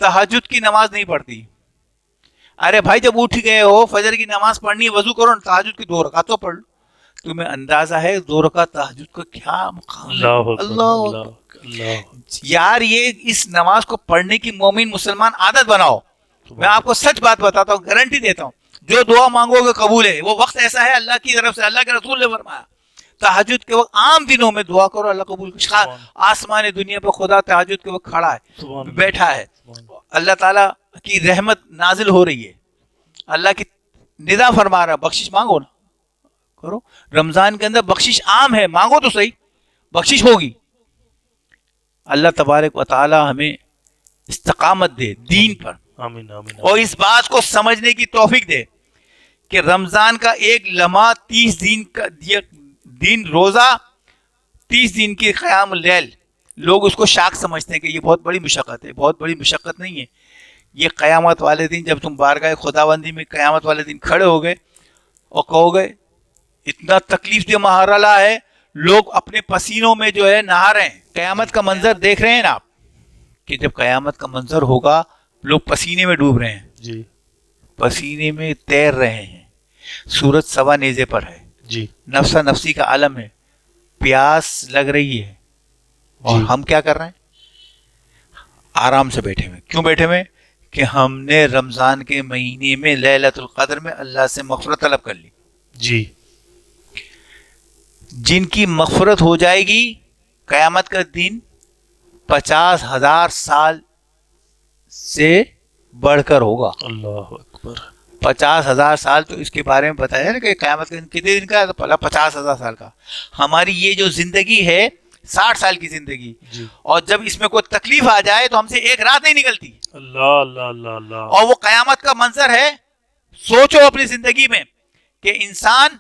تہجد کی نماز نہیں پڑھتی. ارے بھائی جب اٹھ گئے ہو، فجر کی نماز پڑھنی ہے، وضو کرو، تہجد کی 2 رکعت تو پڑھ لو. تمہیں اندازہ ہے 2 رکعت تہجد کا کیا مقام ہے؟ اللہ اکبر، اللہ اللہ اللہ یار، یہ اس نماز کو پڑھنے کی مومن مسلمان عادت بناؤ. میں آپ کو سچ بات بتاتا ہوں، گارنٹی دیتا ہوں، جو دعا مانگو گے قبول ہے. وہ وقت ایسا ہے اللہ کی طرف سے، اللہ کے رسول نے فرمایا تہجد کے وقت عام دنوں میں دعا کرو اللہ قبول کرے. آسمان دنیا پہ خدا تہجد کے وقت کھڑا ہے، بیٹھا ہے، اللہ تعالیٰ کی رحمت نازل ہو رہی ہے، اللہ کی ندا فرما رہا، بخشش مانگو نا، کرو. رمضان کے اندر بخشش عام ہے، مانگو تو صحیح، بخشش ہوگی. اللہ تبارک و تعالی ہمیں استقامت دے دین پر، آمین آمین. اور اس بات کو سمجھنے کی توفیق دے کہ رمضان کا ایک لمحہ 30 دن کا دن روزہ، 30 دن کی قیام اللیل، لوگ اس کو شاک سمجھتے ہیں کہ یہ بہت بڑی مشقت ہے. بہت بڑی مشقت نہیں ہے. یہ قیامت والے دن جب تم بارگاہ خداوندی میں قیامت والے دن کھڑے ہو گئے اور کہو گے اتنا تکلیف دہ مرحلہ ہے، لوگ اپنے پسینوں میں جو ہے نہا رہے ہیں. قیامت کا منظر دیکھ رہے ہیں نا آپ، کہ جب قیامت کا منظر ہوگا لوگ پسینے میں ڈوب رہے ہیں، جی پسینے میں تیر رہے ہیں، سورج سوا نیزے پر ہے، جی نفسا نفسی کا عالم ہے، پیاس لگ رہی ہے، اور ہم کیا کر رہے ہیں؟ آرام سے بیٹھے ہوئے. کیوں بیٹھے ہوئے؟ کہ ہم نے رمضان کے مہینے میں لیلۃ القدر میں اللہ سے مغفرت طلب کر لی. جی جن کی مغفرت ہو جائے گی قیامت کا دن 50,000 سال سے بڑھ کر ہوگا. اللہ اکبر. 50,000 سال تو اس کے بارے میں بتایا نا کہ قیامت کا دن کتنے دن کا ہے؟ تو 50,000 سال کا. ہماری یہ جو زندگی ہے 60 سال کی زندگی، جی اور جب اس میں کوئی تکلیف آ جائے تو ہم سے ایک رات نہیں نکلتی. اللہ اللہ اللہ اللہ. اور وہ قیامت کا منظر ہے. سوچو اپنی زندگی میں کہ انسان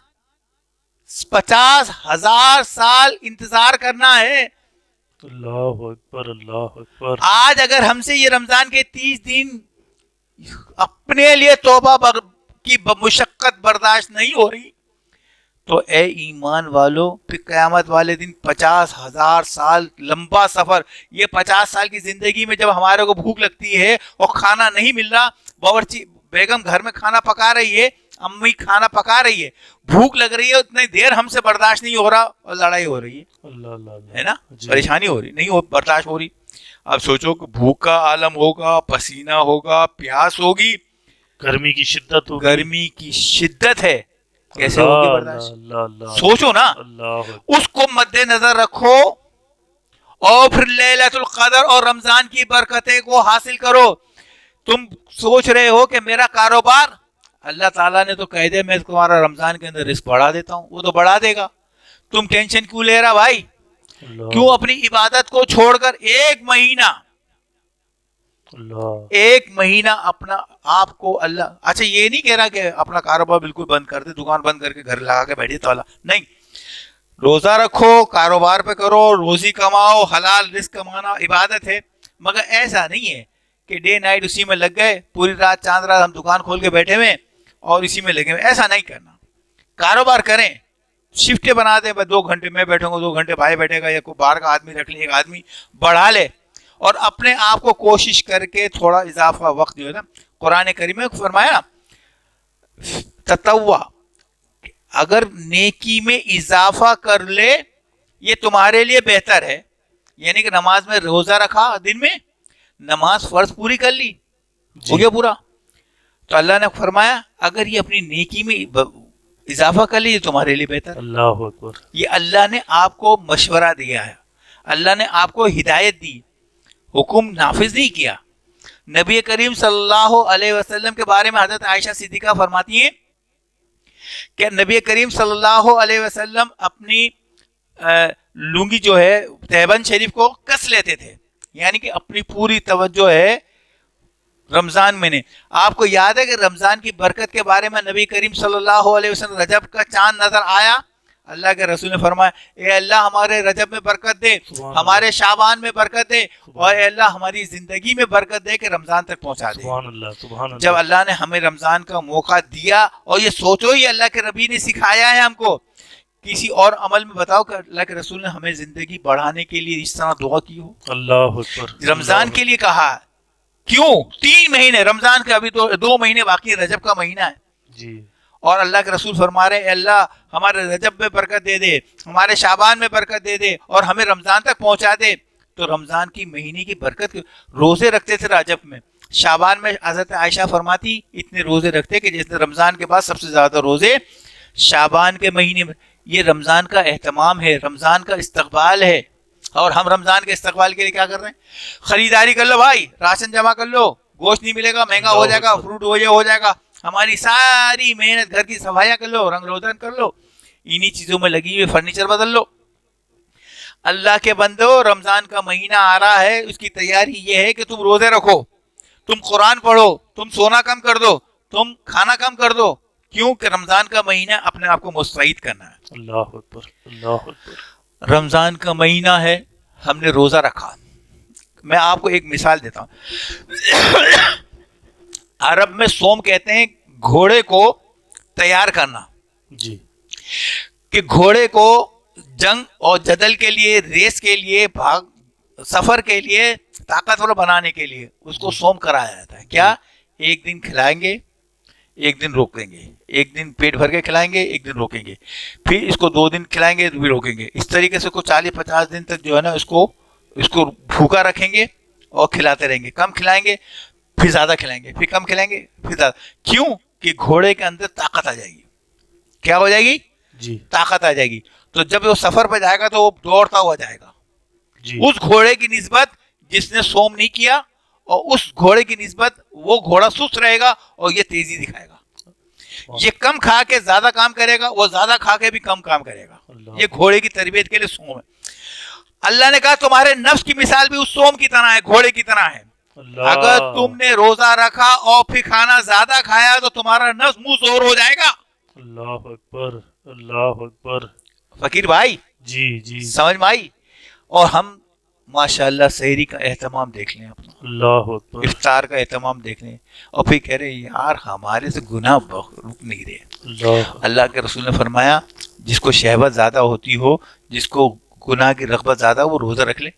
50,000 سال انتظار کرنا ہے. اللہ اکبر اللہ اکبر. آج اگر ہم سے یہ رمضان کے 30 دن اپنے لیے توبہ کی مشقت برداشت نہیں ہو رہی، تو اے ایمان والو، پھر قیامت والے دن 50,000 سال لمبا سفر. یہ 50 سال کی زندگی میں جب ہمارے کو بھوک لگتی ہے اور کھانا نہیں مل رہا، باورچی بیگم گھر میں کھانا پکا رہی ہے، امی کھانا پکا رہی ہے، بھوک لگ رہی ہے، اتنی دیر ہم سے برداشت نہیں ہو رہا اور لڑائی ہو رہی ہے، اللہ اللہ اللہ. ہے نا؟ جی. پریشانی ہو رہی، نہیں برداشت ہو رہی. اب سوچو کہ بھوک کا عالم ہوگا، پسینہ ہوگا، پیاس ہوگی، گرمی کی شدت ہوگی. گرمی کی شدت ہے، کیسے اللہ ہوگی اللہ برداشت؟ اللہ اللہ. سوچو نا. اللہ اکبر. اس کو مد نظر رکھو اور پھر لیلۃ القدر اور رمضان کی برکتیں کو حاصل کرو. تم سوچ رہے ہو کہ میرا کاروبار، اللہ تعالیٰ نے تو کہہ دیا میں تمہارا رمضان کے اندر رزق بڑھا دیتا ہوں، وہ تو بڑھا دے گا. تم ٹینشن کیوں لے رہا بھائی؟ اللہ. کیوں اپنی عبادت کو چھوڑ کر ایک مہینہ اپنا آپ کو اللہ، اچھا یہ نہیں کہہ رہا کہ اپنا کاروبار بالکل بند کر دے، دکان بند کر کے گھر لگا کے بیٹھے تو نہیں. روزہ رکھو، کاروبار پہ کرو، روزی کماؤ، حلال رزق کمانا عبادت ہے، مگر ایسا نہیں ہے کہ ڈے نائٹ اسی میں لگ گئے، پوری رات چاند رات ہم دکان کھول کے بیٹھے ہوئے اور اسی میں لگے ہوئے. ایسا نہیں کرنا. کاروبار کریں، شفٹیں بنا دیں، 2 گھنٹے میں بیٹھوں گا، 2 گھنٹے بھائی بیٹھے گا، یا کوئی باہر کا آدمی رکھ لیں، ایک آدمی بڑھا لے، اور اپنے آپ کو کوشش کر کے تھوڑا اضافہ وقت جو ہے نا، قرآن کریم میں فرمایا نا تطوع، اگر نیکی میں اضافہ کر لے یہ تمہارے لیے بہتر ہے. یعنی کہ نماز میں روزہ رکھا، دن میں نماز فرض پوری کر لی، ہو گیا پورا. تو اللہ نے فرمایا اگر یہ اپنی نیکی میں اضافہ کر لی یہ تمہارے لیے بہتر. اللہ اکبر. یہ اللہ نے آپ کو مشورہ دیا ہے، اللہ نے آپ کو ہدایت دی، حکم نافذ نہیں کیا. نبی کریم صلی اللہ علیہ وسلم کے بارے میں حضرت عائشہ صدیقہ فرماتی ہیں کہ نبی کریم صلی اللہ علیہ وسلم اپنی لنگی جو ہے تہبند شریف کو کس لیتے تھے، یعنی کہ اپنی پوری توجہ ہے رمضان میں نے. آپ کو یاد ہے کہ رمضان کی برکت کے بارے میں نبی کریم صلی اللہ علیہ وسلم رجب کا چاند نظر آیا، اللہ کے رسول نے فرمایا اے اللہ ہمارے رجب میں برکت دے، ہمارے شعبان میں برکت دے، اور اے اللہ ہماری زندگی میں برکت دے کہ رمضان تک پہنچا دے. سبحان اللہ سبحان اللہ. جب اللہ نے ہمیں رمضان کا موقع دیا، اور یہ سوچو یہ اللہ کے نبی نے سکھایا ہے ہم کو، کسی اور عمل میں بتاؤ کہ اللہ کے رسول نے ہمیں زندگی بڑھانے کے لیے اس طرح دعا کی ہو. اللہ اکبر. رمضان کے لیے کہا، کیوں 3 مہینے رمضان کے، ابھی تو 2 مہینے باقی، رجب کا مہینہ ہے، جی. اور اللہ کے رسول فرما رہے ہیں اے اللہ ہمارے رجب میں برکت دے دے, ہمارے شعبان میں برکت دے دے, اور ہمیں رمضان تک پہنچا دے. تو رمضان کی مہینے کی برکت, روزے رکھتے تھے رجب میں, شعبان میں حضرت عائشہ فرماتی اتنے روزے رکھتے کہ جیسے رمضان کے بعد سب سے زیادہ روزے شعبان کے مہینے میں. یہ رمضان کا اہتمام ہے, رمضان کا استقبال ہے. اور ہم رمضان کے استقبال کے لیے کیا کر رہے ہیں؟ خریداری کر لو بھائی, راشن جمع کر لو, گوشت نہیں ملے گا, مہنگا ہو جائے گا, فروٹ ہو جائے گا. ہماری ساری محنت, گھر کی صفائیاں کر لو, رنگ روزن کر لو, انہی چیزوں میں لگی ہوئی, فرنیچر بدل لو. اللہ کے بندو, رمضان کا مہینہ آ رہا ہے, اس کی تیاری یہ ہے کہ تم روزے رکھو, تم قرآن پڑھو, تم سونا کم کر دو, تم کھانا کم کر دو. کیوں کہ رمضان کا مہینہ اپنے آپ کو مستعد کرنا ہے. اللہ اکبر, اللہ اکبر. رمضان کا مہینہ ہے, ہم نے روزہ رکھا. میں آپ کو ایک مثال دیتا ہوں. عرب میں سوم کہتے ہیں گھوڑے کو تیار کرنا, جی, کہ گھوڑے کو جنگ اور جدل کے لیے, ریس کے لیے, سفر کے لیے طاقتور بنانے کے لیے اس کو سوم کرایا جاتا ہے. کیا؟ ایک دن کھلائیں گے, ایک دن روک دیں گے, ایک دن پیٹ بھر کے کھلائیں گے, ایک دن روکیں گے, پھر اس کو 2 دن کھلائیں گے, بھی روکیں گے. اس طریقے سے کو 40-50 دن تک جو ہے نا اس کو بھوکا رکھیں گے اور کھلاتے رہیں گے. کم کھلائیں گے, پھر زیادہ کھلائیں گے, پھر کم کھلائیں گے, پھر زیادہ. کیوں کہ گھوڑے کے اندر طاقت آ جائے گی. کیا ہو جائے گی؟ جی, طاقت آ جائے گی. تو جب وہ سفر پہ جائے گا تو وہ دوڑتا ہوا جائے گا. جی, اس گھوڑے کی نسبت جس نے سوم نہیں کیا, اور اس گھوڑے کی نسبت وہ گھوڑا سست رہے گا اور یہ تیزی دکھائے گا. یہ کم کھا کے زیادہ کام کرے گا, وہ زیادہ کھا کے بھی کم کام کرے گا. یہ گھوڑے کی تربیت کے لیے سوم ہے. اللہ نے کہا تمہارے نفس کی مثال بھی اس سوم کی طرح ہے, گھوڑے کی طرح ہے. اگر تم نے روزہ رکھا اور پھر کھانا زیادہ کھایا تو تمہارا نفس منہ زور ہو جائے گا. اللہ اکبر, اللہ اکبر. فقیر بھائی, جی, جی, سمجھ میں آئی؟ اور ہم ماشاءاللہ سحری کا اہتمام دیکھ لیں, اپنا اللہ اکبر, افطار کا اہتمام دیکھ لیں, اور پھر کہہ رہے یار ہمارے سے گناہ رک نہیں رہے. اللہ کے رسول نے فرمایا جس کو شہوت زیادہ ہوتی ہو, جس کو گناہ کی رغبت زیادہ ہو, وہ روزہ رکھ لے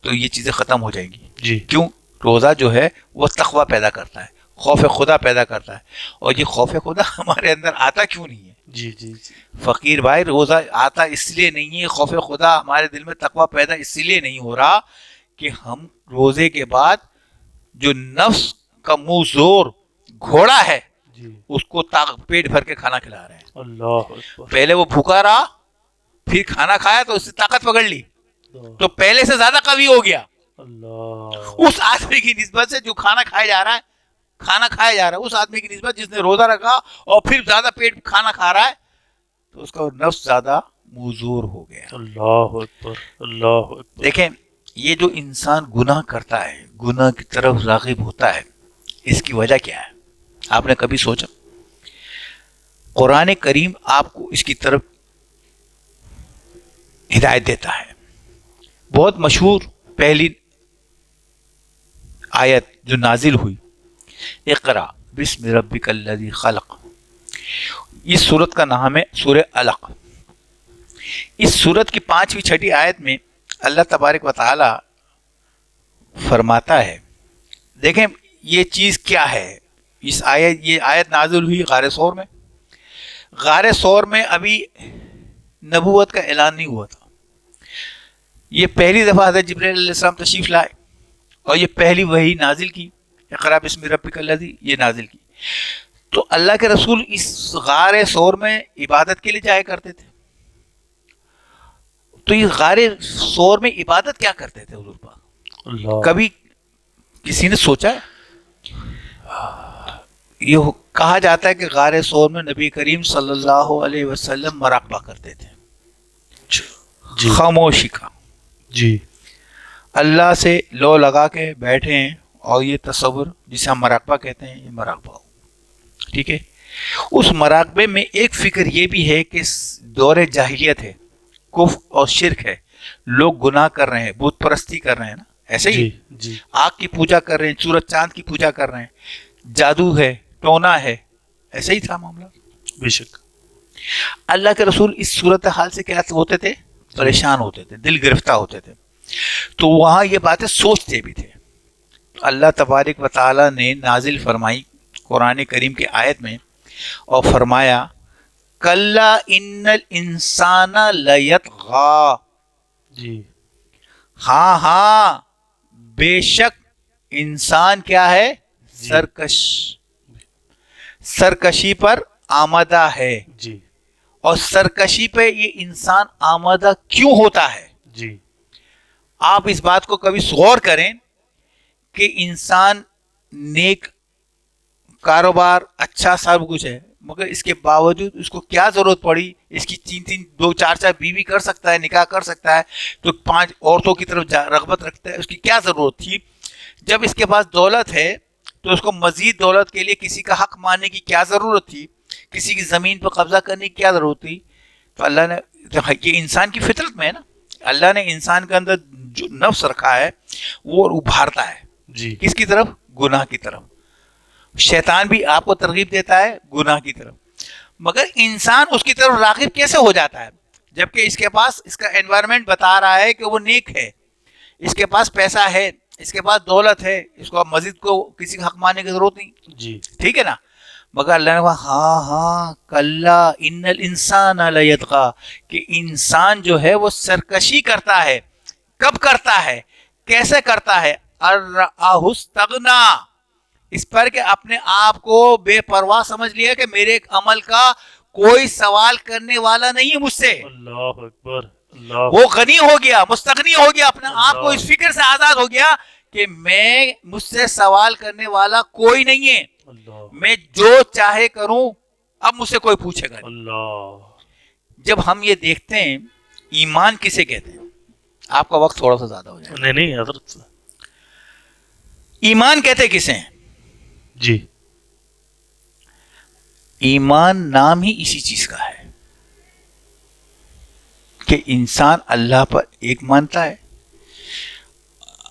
تو یہ چیزیں ختم ہو جائیں گی. جی, کیوں؟ روزہ جو ہے وہ تقوی پیدا کرتا ہے, خوف خدا پیدا کرتا ہے. اور یہ خوف خدا ہمارے اندر آتا کیوں نہیں ہے؟ جی, جی, جی, فقیر بھائی, روزہ آتا اس لیے نہیں ہے, خوف خدا ہمارے دل میں تقوی پیدا اس لیے نہیں ہو رہا کہ ہم روزے کے بعد جو نفس کا منہ زور گھوڑا ہے, جی, اس کو پیٹ بھر کے کھانا کھلا رہے ہیں. اللہ اکبر. پہلے وہ بھوکا رہا, پھر کھانا کھایا تو اس سے طاقت پکڑ لی, تو پہلے سے زیادہ قوی ہو گیا. اللہ, اس آدمی کی نسبت سے جو کھانا کھایا جا رہا ہے, اس آدمی کی نسبت جس نے روزہ رکھا اور پھر زیادہ پیٹ کھانا کھا رہا ہے, تو اس کا نفس زیادہ موزور ہو گیا. اللہ اکبر, اللہ اکبر. دیکھیں, یہ جو انسان گناہ کرتا ہے, گناہ کی طرف راغب ہوتا ہے, اس کی وجہ کیا ہے؟ آپ نے کبھی سوچا؟ قرآن کریم آپ کو اس کی طرف ہدایت دیتا ہے. بہت مشہور پہلی آیت جو نازل ہوئی, اقرا بسم ربک الذی خلق, اس سورت کا نام ہے سورہ علق. اس سورت کی 5ویں 6ٹھی آیت میں اللہ تبارک و تعالی فرماتا ہے, دیکھیں یہ چیز کیا ہے. یہ آیت نازل ہوئی غار ثور میں. غار ثور میں ابھی نبوت کا اعلان نہیں ہوا تھا. یہ پہلی دفعہ حضرت جبرائیل علیہ السلام تشریف لائے اور یہ پہلی وحی نازل کی, اقرا بسم ربک الذی, یہ نازل کی. تو اللہ کے رسول اس غار ثور میں عبادت کے لیے جایا کرتے تھے. تو اس غار ثور میں عبادت کیا کرتے تھے حضور پاک؟ اللہ, کبھی کسی نے سوچا؟ یہ کہا جاتا ہے کہ غار ثور میں نبی کریم صلی اللہ علیہ وسلم مراقبہ کرتے تھے, جی, خاموشی کا. جی, اللہ سے لو لگا کے بیٹھے ہیں, اور یہ تصور جسے ہم مراقبہ کہتے ہیں, یہ مراقبہ ہو. ٹھیک ہے. اس مراقبے میں ایک فکر یہ بھی ہے کہ دور جاہلیت ہے, کفر اور شرک ہے, لوگ گناہ کر رہے ہیں, بت پرستی کر رہے ہیں نا, ایسے ہی جی, جی, آگ کی پوجا کر رہے ہیں, سورج چاند کی پوجا کر رہے ہیں, جادو ہے, ٹونا ہے, ایسے ہی تھا معاملہ. بے شک. اللہ کے رسول اس صورتحال سے کیا ہوتے تھے؟ پریشان ہوتے تھے, دل گرفتہ ہوتے تھے. تو وہاں یہ باتیں سوچتے بھی تھے. اللہ تبارک و تعالیٰ نے نازل فرمائی قرآن کریم کی آیت میں اور فرمایا کلا ان الانسان لیطغی، جی ہاں ہاں بے شک انسان کیا ہے؟ جی سرکش، سرکشی پر آمادہ ہے. جی اور سرکشی پہ یہ انسان آمادہ کیوں ہوتا ہے؟ جی آپ اس بات کو کبھی غور کریں کہ انسان نیک کاروبار اچھا سب کچھ ہے، مگر اس کے باوجود اس کو کیا ضرورت پڑی؟ اس کی 3 2 4 بیوی کر سکتا ہے، نکاح کر سکتا ہے، تو 5 عورتوں کی طرف رغبت رکھتا ہے. اس کی کیا ضرورت تھی؟ جب اس کے پاس دولت ہے تو اس کو مزید دولت کے لیے کسی کا حق ماننے کی کیا ضرورت تھی؟ کسی کی زمین پر قبضہ کرنے کی کیا ضرورت تھی؟ تو اللہ نے، یہ انسان کی فطرت میں ہے نا، اللہ نے انسان کے اندر جو نفس رکھا ہے وہ ابھارتا ہے جی کس کی طرف؟ گناہ کی طرف. شیطان بھی آپ کو ترغیب دیتا ہے گناہ کی طرف، مگر انسان اس کی طرف راغب کیسے ہو جاتا ہے جبکہ اس کے پاس اس کا انوائرمنٹ بتا رہا ہے کہ وہ نیک ہے، اس کے پاس پیسہ ہے، اس کے پاس دولت ہے، اس کو مزید کو کسی کا حق ماننے کی ضرورت نہیں. جی ٹھیک ہے نا؟ مگر اللہ نے کہا ہاں ہاں کلا ان الانسان لیطغی، کہ انسان جو ہے وہ سرکشی کرتا ہے. کب کرتا ہے؟ کیسے کرتا ہے؟ ارآہ استغنا، اس پر کہ اپنے آپ کو بے پرواہ سمجھ لیا کہ میرے عمل کا کوئی سوال کرنے والا نہیں ہے مجھ سے. اللہ اکبر، اللہ وہ غنی ہو گیا، مستغنی ہو گیا، اپنے آپ کو اس فکر سے آزاد ہو گیا کہ میں، مجھ سے سوال کرنے والا کوئی نہیں ہے، اللہ میں جو چاہے کروں، اب مجھ سے کوئی پوچھے گا نہیں. اللہ. جب ہم یہ دیکھتے ہیں ایمان کسے کہتے ہیں؟ آپ کا وقت تھوڑا سا زیادہ ہو جائے. نہیں نہیں حضرت. ایمان کہتے کسے ہیں؟ جی ایمان نام ہی اسی چیز کا ہے کہ انسان اللہ پر ایک مانتا ہے،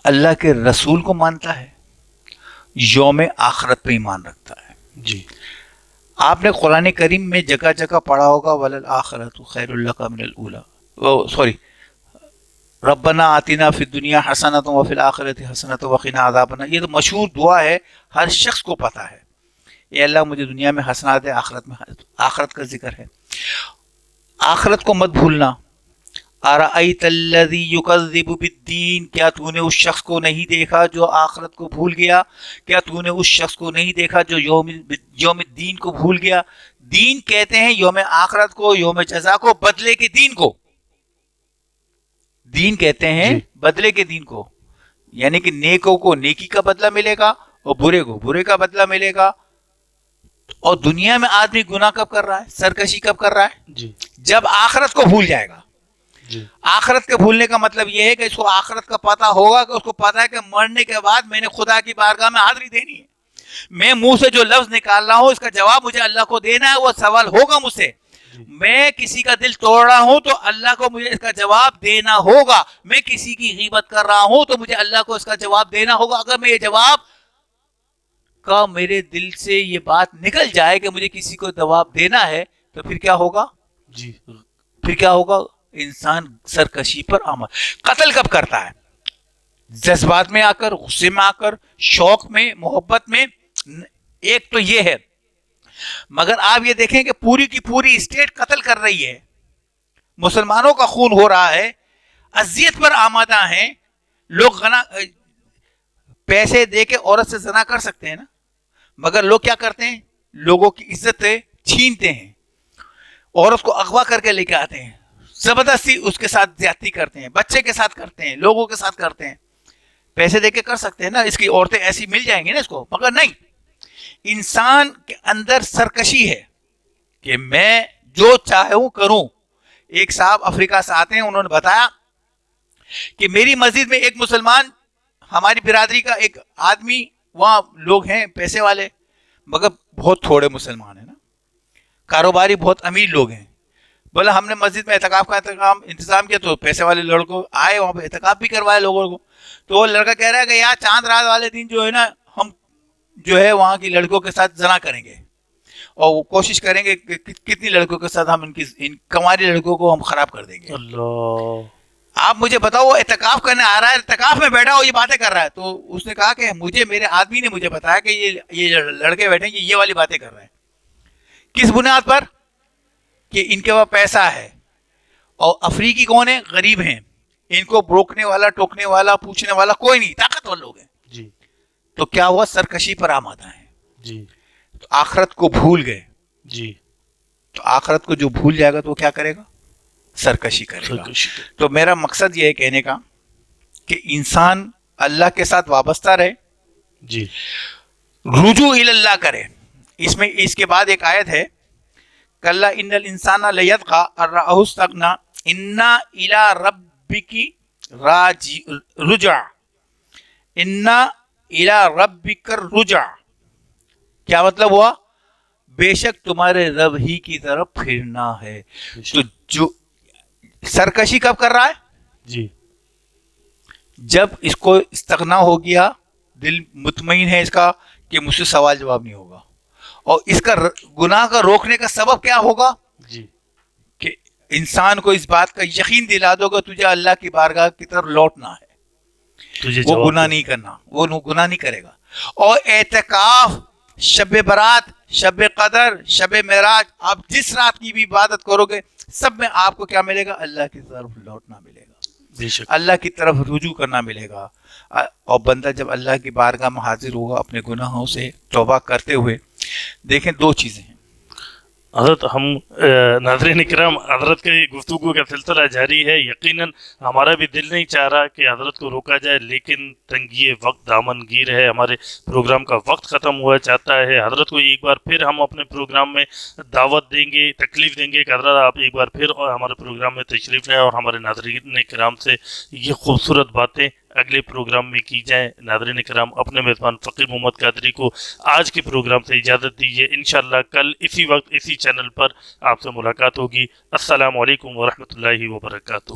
اللہ کے رسول کو مانتا ہے، یوم آخرت پہ ایمان رکھتا ہے. جی آپ نے قرآن کریم میں جگہ جگہ پڑھا ہوگا وَلَلْآخِرَةُ خَيْرٌ لَكَ مِنَ الْأُولَىٰ، ربنا آتنا فی الدنیا حسنۃ وفی الآخرۃ حسنۃ وقنا عذاب النار. یہ تو مشہور دعا ہے، ہر شخص کو پتہ ہے. اے اللہ مجھے دنیا میں حسنات دے، آخرت میں، آخرت کا ذکر ہے. آخرت کو مت بھولنا. ارأیت الذی یکذب بالدین، کیا تو نے اس شخص کو نہیں دیکھا جو آخرت کو بھول گیا؟ کیا تو نے اس شخص کو نہیں دیکھا جو یوم الدین کو بھول گیا؟ دین کہتے ہیں یوم آخرت کو، یوم جزا کو، بدلے کے دین کو. دین کہتے ہیں جی. بدلے کے دین کو، یعنی کہ نیکوں کو نیکی کا بدلہ ملے گا اور برے کو برے کا بدلہ ملے گا. اور دنیا میں آدمی گناہ کب کر رہا ہے؟ سرکشی کب کر رہا ہے؟ جی جب آخرت کو بھول جائے گا. جی آخرت کے بھولنے کا مطلب یہ ہے کہ اس کو آخرت کا پتہ ہوگا، کہ اس کو پتہ ہے کہ مرنے کے بعد میں نے خدا کی بارگاہ میں حاضری دینی ہے، میں منہ سے جو لفظ نکال رہا ہوں اس کا جواب مجھے اللہ کو دینا ہے، وہ سوال ہوگا مجھ سے. میں کسی کا دل توڑ رہا ہوں تو اللہ کو مجھے اس کا جواب دینا ہوگا. میں کسی کی غیبت کر رہا ہوں تو مجھے اللہ کو اس کا جواب دینا ہوگا. اگر میں یہ جواب کا میرے دل سے یہ بات نکل جائے کہ مجھے کسی کو جواب دینا ہے تو پھر کیا ہوگا؟ جی پھر کیا ہوگا؟ انسان سرکشی پر عمل. قتل کب کرتا ہے؟ جذبات میں آ کر، غصے میں آ کر، شوق میں، محبت میں. ایک تو یہ ہے. مگر آپ یہ دیکھیں کہ پوری کی پوری اسٹیٹ قتل کر رہی ہے، مسلمانوں کا خون ہو رہا ہے، اذیت پر آمادہ ہیں لوگ. پیسے دے کے عورت سے زنا کر سکتے ہیں نا، مگر لوگ کیا کرتے ہیں؟ لوگوں کی عزت چھینتے ہیں، عورت کو اغوا کر کے لے کے آتے ہیں، زبردستی اس کے ساتھ زیادتی کرتے ہیں، بچے کے ساتھ کرتے ہیں، لوگوں کے ساتھ کرتے ہیں. پیسے دے کے کر سکتے ہیں نا، اس کی عورتیں ایسی مل جائیں گی نا اس کو، مگر نہیں. انسان کے اندر سرکشی ہے کہ میں جو چاہوں کروں. ایک صاحب افریقہ سے آتے ہیں، انہوں نے بتایا کہ میری مسجد میں ایک مسلمان، ہماری برادری کا ایک آدمی، وہاں لوگ ہیں پیسے والے مگر بہت تھوڑے مسلمان ہیں نا، کاروباری بہت امیر لوگ ہیں. بولا ہم نے مسجد میں اعتکاف کا انتظام کیا تو پیسے والے لڑکوں آئے، وہاں پہ اعتکاف بھی کروائے لوگوں کو. تو وہ لڑکا کہہ رہا ہے کہ یار چاند رات والے دن جو ہے نا، ہم جو ہے وہاں کی لڑکوں کے ساتھ زنا کریں گے اور وہ کوشش کریں گے کہ کتنی لڑکوں کے ساتھ ہم ان کماری لڑکوں کو ہم خراب کر دیں گے. اللہ. آپ مجھے بتاؤ، وہ اعتکاف کرنے آ رہا ہے، اعتکاف میں بیٹھا ہو یہ باتیں کر رہا ہے. تو اس نے کہا کہ مجھے، میرے آدمی نے مجھے بتایا کہ یہ لڑکے بیٹھے ہیں یہ والی باتیں کر رہے ہیں. کس بنیاد پر؟ کہ ان کے پاس پیسہ ہے. اور افریقی کون ہے؟ غریب ہیں. ان کو روکنے والا، ٹوکنے والا، پوچھنے والا کوئی نہیں، طاقتور لوگ ہیں. جی تو کیا ہوا؟ سرکشی پر آمادہ ہیں. جی تو آخرت کو بھول گئے. جی تو آخرت کو جو بھول جائے گا تو وہ کیا کرے گا؟ سرکشی کرے گا. تو میرا مقصد یہ ہے کہنے کا کہ انسان اللہ کے ساتھ وابستہ رہے، جی رجوع الی اللہ کرے. اس کے بعد ایک آیت ہے، کلا ان الانسان لیطغی ان رآہ استغنی ان الی ربک رجع، ان الی ربک الرجع. کیا مطلب ہوا؟ بے شک تمہارے رب ہی کی طرف پھرنا ہے. تو جو سرکشی کب کر رہا ہے؟ جی جب اس کو استغنا ہو گیا، دل مطمئن ہے اس کا کہ مجھ سے سوال جواب نہیں ہوگا. اور اس کا گناہ کا روکنے کا سبب کیا ہوگا؟ جی کہ انسان کو اس بات کا یقین دلا دو کہ تجھے اللہ کی بارگاہ کی طرف لوٹنا ہے، تجھے وہ جواب گناہ نہیں کرنا، وہ گناہ نہیں کرے گا. اور اعتکاف، شب برات، شب قدر، شب معراج، آپ جس رات کی بھی عبادت کرو گے سب میں آپ کو کیا ملے گا؟ اللہ کی طرف لوٹنا ملے گا، بے شک. اللہ کی طرف رجوع کرنا ملے گا. اور بندہ جب اللہ کی بارگاہ میں حاضر ہوگا اپنے گناہوں سے توبہ کرتے ہوئے، دیکھیں دو چیزیں ہیں. حضرت ہم ناظرین کرام، حضرت کے گفتگو کا سلسلہ جاری ہے. یقیناً ہمارا بھی دل نہیں چاہ رہا کہ حضرت کو روکا جائے، لیکن تنگی وقت دامن گیر ہے، ہمارے پروگرام کا وقت ختم ہوا چاہتا ہے. حضرت کو ایک بار پھر ہم اپنے پروگرام میں دعوت دیں گے، تکلیف دیں گے کہ حضرت آپ ایک بار پھر ہمارے پروگرام میں تشریف لائیں اور ہمارے ناظرین کرام سے یہ خوبصورت باتیں اگلے پروگرام میں کی جائیں. ناظرین کرام، اپنے میزبان فقیر محمد قادری کو آج کے پروگرام سے اجازت دیجیے. انشاءاللہ کل اسی وقت اسی چینل پر آپ سے ملاقات ہوگی. السلام علیکم ورحمۃ اللہ وبرکاتہ.